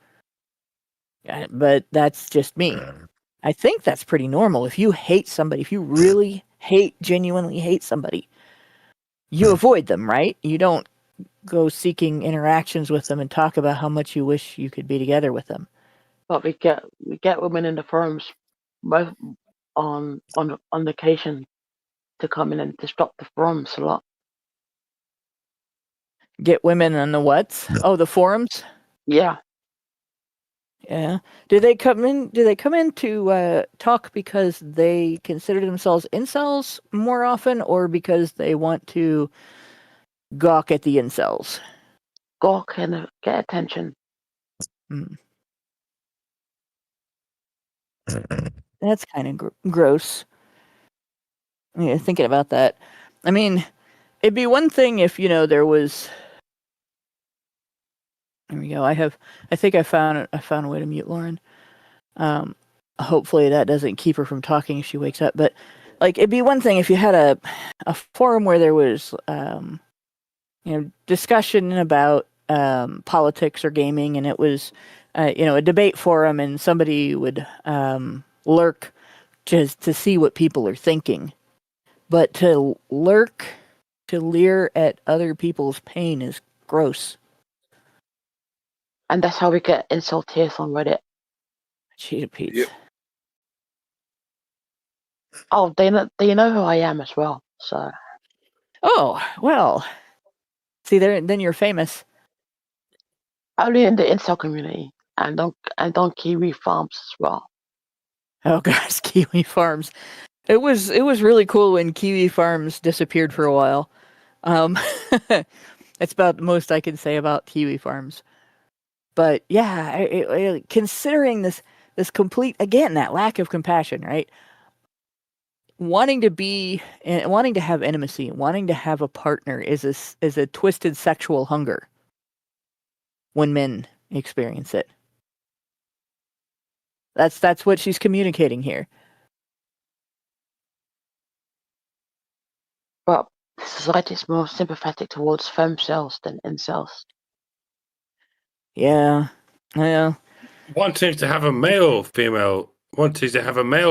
But that's just me. I think that's pretty normal. If you hate somebody, if you really genuinely hate somebody, you avoid them, right? You don't go seeking interactions with them and talk about how much you wish you could be together with them. But we get women in the forums both on occasion to come in and disrupt the forums a lot. Get women on the what? Oh, the forums? Yeah. Yeah. Do they come in to talk because they consider themselves incels more often, or because they want to gawk at the incels? Gawk and get attention. That's kind of gross. Yeah, thinking about that. I mean, it'd be one thing if, there was... There we go. I think I found a way to mute Lauren. Hopefully that doesn't keep her from talking if she wakes up. But like, it'd be one thing if you had a forum where there was discussion about politics or gaming, and it was a debate forum, and somebody would lurk just to see what people are thinking. But to leer at other people's pain is gross. And that's how we get insult tears on Reddit. Cheetah Pete's. Yep. Oh, they know who I am as well. So. Oh well. See, then you're famous. Only in the incel community, and on Kiwi farms as well. Oh gosh, Kiwi farms. It was really cool when Kiwi farms disappeared for a while. It's about the most I can say about Kiwi farms. But yeah, considering this complete, again, that lack of compassion, right? Wanting to have intimacy, wanting to have a partner is a twisted sexual hunger when men experience it. That's what she's communicating here. But society is more sympathetic towards femcells than incels. Yeah. Yeah. Wanting to have a male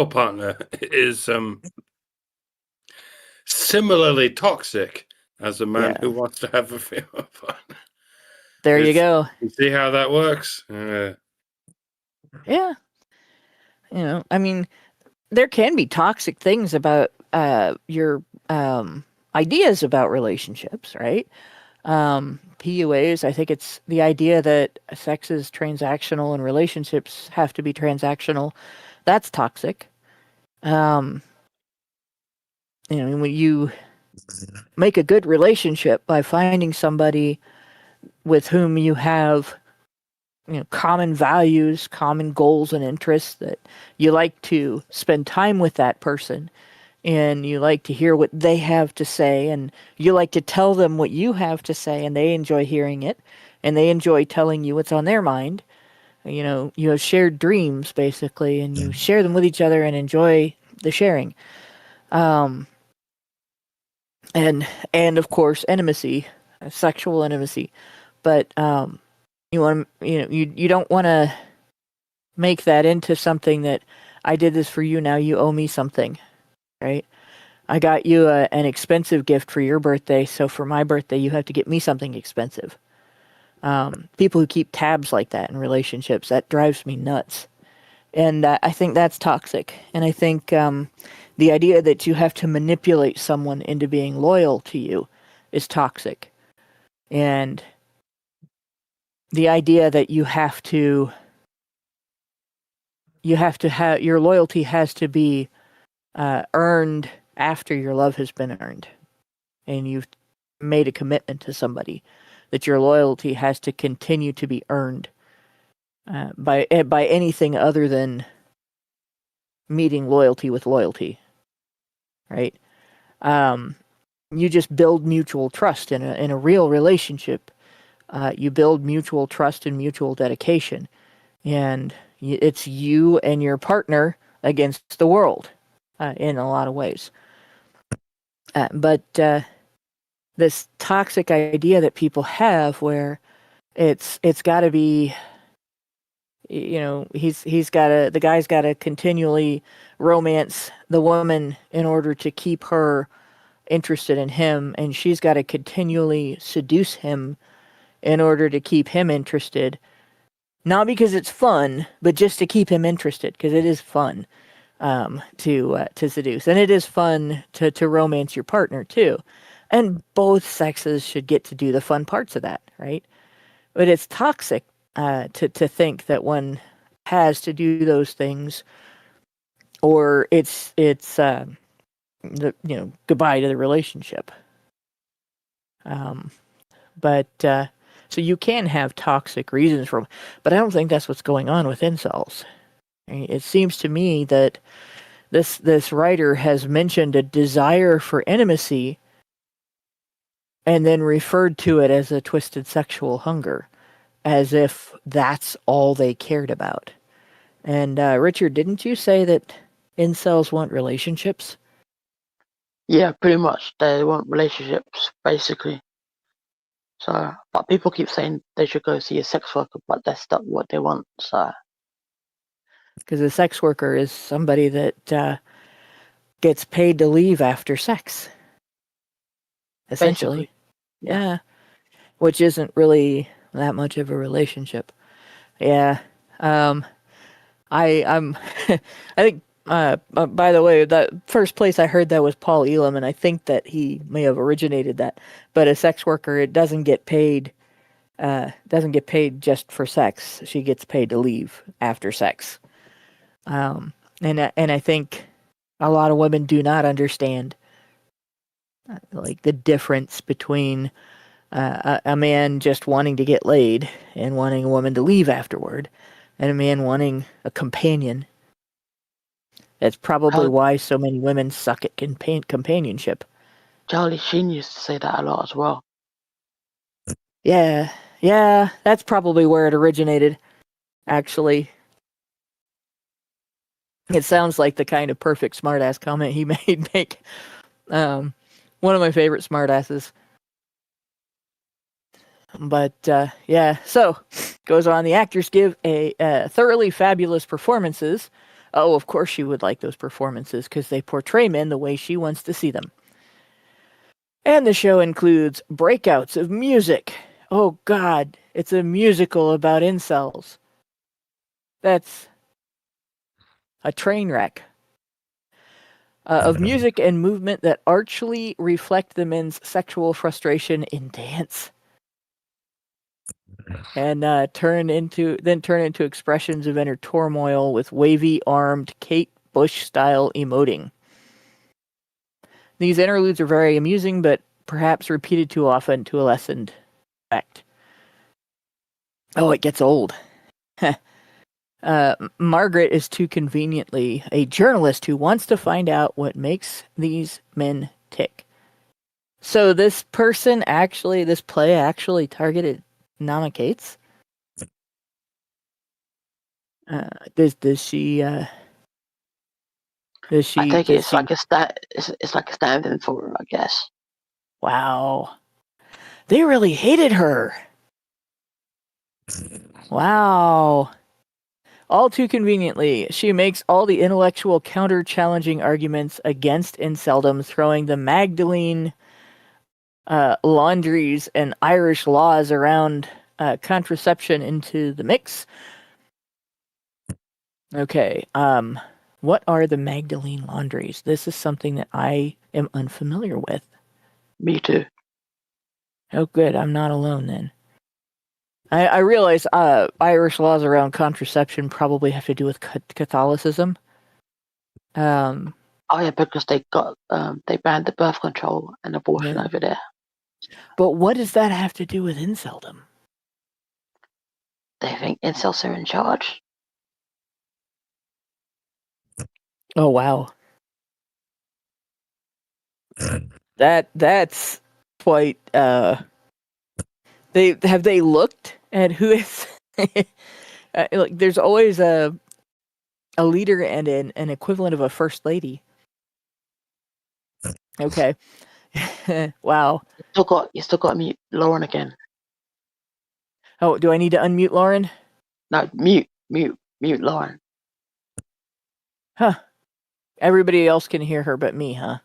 partner is similarly toxic as a man who wants to have a female partner. There you go. You see how that works? Yeah. I mean, there can be toxic things about your ideas about relationships, right? PUAs, I think it's the idea that sex is transactional and relationships have to be transactional. That's toxic. When you make a good relationship by finding somebody with whom you have common values, common goals and interests, that you like to spend time with that person and you like to hear what they have to say and you like to tell them what you have to say and they enjoy hearing it and they enjoy telling you what's on their mind. You have shared dreams basically and you share them with each other and enjoy the sharing. And of course intimacy, sexual intimacy. But you don't want to make that into something that I did this for you, now you owe me something, right? I got you an expensive gift for your birthday, so for my birthday you have to get me something expensive. People who keep tabs like that in relationships, that drives me nuts. And I think that's toxic. And I think the idea that you have to manipulate someone into being loyal to you is toxic. And the idea that you have to have your loyalty has to be earned after your love has been earned, and you've made a commitment to somebody, that your loyalty has to continue to be earned by anything other than meeting loyalty with loyalty, right? You just build mutual trust in a real relationship. You build mutual trust and mutual dedication, and it's you and your partner against the world in a lot of ways. But this toxic idea that people have, where it's got to be, the guy's got to continually romance the woman in order to keep her interested in him, and she's got to continually seduce him in order to keep him interested. Not because it's fun, but just to keep him interested, because it is fun to seduce, and it is fun to romance your partner too. And both sexes should get to do the fun parts of that, right? But it's toxic to think that one has to do those things, or it's goodbye to the relationship. But so you can have toxic reasons for them, but I don't think that's what's going on with incels. It seems to me that this writer has mentioned a desire for intimacy and then referred to it as a twisted sexual hunger, as if that's all they cared about. And Richard, didn't you say that incels want relationships? Yeah, pretty much. They want relationships, basically. So, but people keep saying they should go see a sex worker, but that's not what they want. So, because a sex worker is somebody that gets paid to leave after sex, essentially. basically, Yeah, which isn't really that much of a relationship. Yeah, I'm. I think. By the way, that first place I heard that was Paul Elam, and I think that he may have originated that. But a sex worker, it doesn't get paid. Doesn't get paid just for sex. She gets paid to leave after sex. And I think a lot of women do not understand like the difference between a man just wanting to get laid and wanting a woman to leave afterward, and a man wanting a companion. That's probably why so many women suck at companionship. Charlie Sheen used to say that a lot as well. Yeah, that's probably where it originated, actually. It sounds like the kind of perfect smartass comment he made make. One of my favorite smartasses. But yeah, so goes on. The actors give a thoroughly fabulous performances. Oh, of course she would like those performances because they portray men the way she wants to see them. And the show includes breakouts of music. Oh God, it's a musical about incels. That's a train wreck. Of music and movement that archly reflect the men's sexual frustration in dance. And turn into expressions of inner turmoil with wavy-armed Kate Bush-style emoting. These interludes are very amusing, but perhaps repeated too often to a lessened effect. Oh, it gets old. Margaret is too conveniently a journalist who wants to find out what makes these men tick. So this play actually targeted Namakeits? Does she? I think it's like a stand-in for her, I guess. Wow, they really hated her. Wow. All too conveniently, she makes all the intellectual counter-challenging arguments against inceldom, throwing the Magdalene laundries and Irish laws around contraception into the mix. Okay, what are the Magdalene laundries? This is something that I am unfamiliar with. Me too. Oh, good. I'm not alone then. I realize Irish laws around contraception probably have to do with Catholicism. Oh yeah, because they banned the birth control and abortion over there. But what does that have to do with inceldom? They think incels are in charge. Oh wow. That's quite they looked at who is like there's always a leader and an equivalent of a first lady. Okay. Wow. You still got to mute Lauren again. Oh, do I need to unmute Lauren? No, mute Lauren. Huh. Everybody else can hear her but me, huh?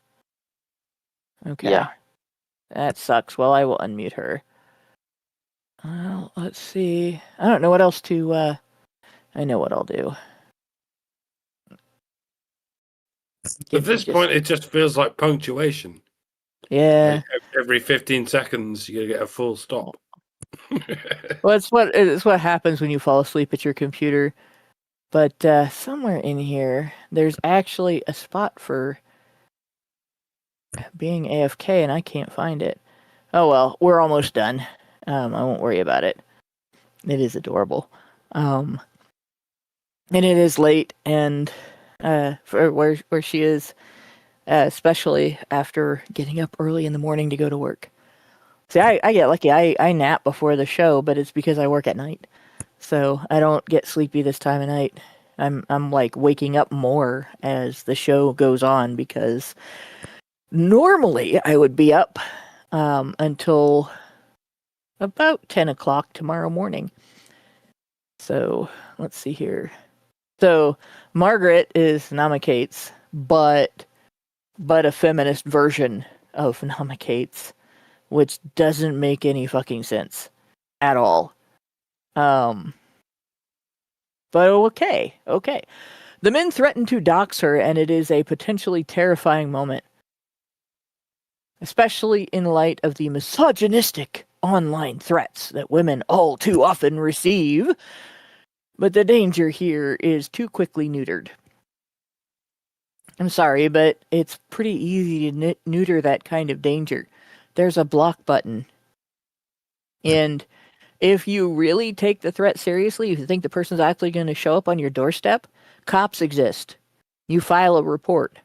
Okay. Yeah. That sucks. Well, I will unmute her. Let's see. I don't know what else to I know what I'll do. At this point, it just feels like punctuation. Yeah. Like every 15 seconds, you get a full stop. Well, it's what happens when you fall asleep at your computer. But somewhere in here, there's actually a spot for being AFK, and I can't find it. Oh well, we're almost done. I won't worry about it. It is adorable. And it is late, and for where she is, especially after getting up early in the morning to go to work. See, I get lucky. I nap before the show, but it's because I work at night. So I don't get sleepy this time of night. I'm like waking up more as the show goes on because normally I would be up until about 10 o'clock tomorrow morning. So let's see here. So Margaret is Namakeits, but a feminist version of Namakeits, which doesn't make any fucking sense at all. But okay. The men threaten to dox her, and it is a potentially terrifying moment. Especially in light of the misogynistic online threats that women all too often receive. But the danger here is too quickly neutered. I'm sorry, but it's pretty easy to neuter that kind of danger. There's a block button. And if you really take the threat seriously, if you think the person's actually going to show up on your doorstep, cops exist. You file a report.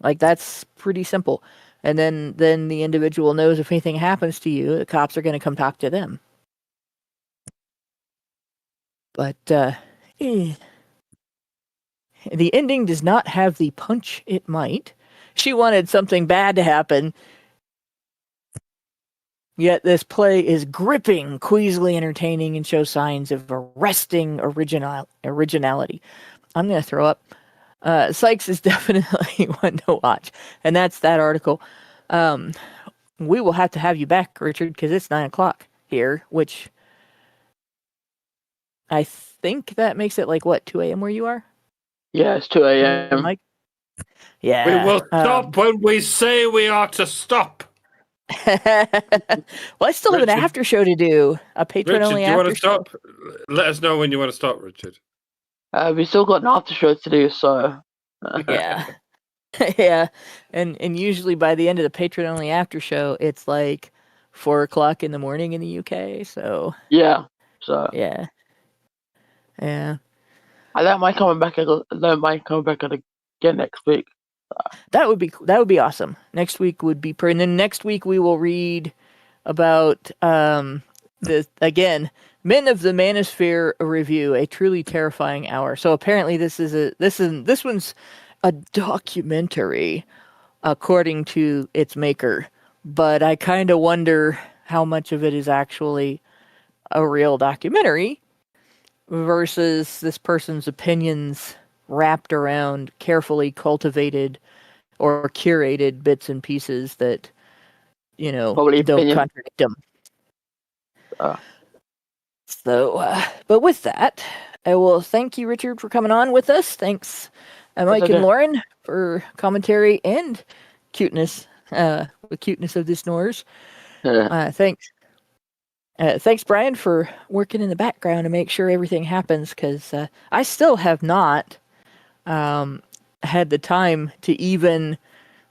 Like, that's pretty simple. And then the individual knows if anything happens to you, the cops are going to come talk to them. But, the ending does not have the punch it might. She wanted something bad to happen. Yet this play is gripping, queasily entertaining, and shows signs of arresting originality. I'm going to throw up. Sykes is definitely one to watch. And that's that article. We will have to have you back, Richard, because it's 9 o'clock here, which I think that makes it like, what, 2 a.m. where you are? Yeah, it's 2 a.m. Mike? Yeah. We will stop when we say we are to stop. Well, I still have an after show to do. A patron-only after Richard, do you want to stop? Let us know when you want to stop, Richard. We still got an after show to do, so... Yeah. Yeah. And usually by the end of the patron-only after show, it's like 4 o'clock in the morning in the UK, so... Yeah, so... Yeah. Yeah. I don't mind coming back again next week. That would be awesome. Next week would be and then next week we will read about the again Men of the Manosphere review, a truly terrifying hour. So apparently this one's a documentary according to its maker, but I kind of wonder how much of it is actually a real documentary versus this person's opinions wrapped around carefully cultivated or curated bits and pieces that, Probably don't contradict them. So, but with that, I will thank you, Richard, for coming on with us. Thanks, Mike and Lauren, for commentary and cuteness, the cuteness of the snores. Thanks. Thanks, Brian, for working in the background to make sure everything happens, because I still have not had the time to even,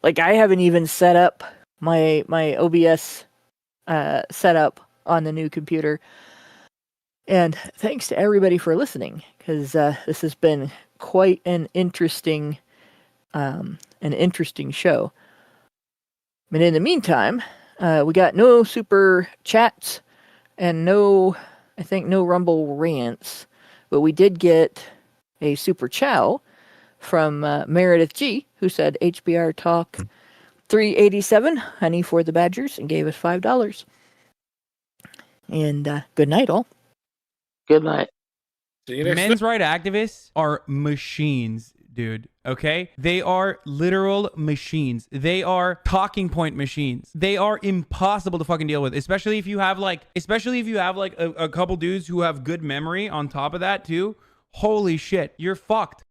I haven't even set up my OBS setup on the new computer. And thanks to everybody for listening, because this has been quite an interesting show. But in the meantime, we got no super chats and no Rumble rants, but we did get a super chow from Meredith G, who said HBR Talk 387, honey for the Badgers, and gave us $5. And good night, all. Good night. Men's rights activists are machines, dude. Okay? They are literal machines. They are talking point machines. They are impossible to fucking deal with, especially if you have a couple dudes who have good memory on top of that too. Holy shit, you're fucked.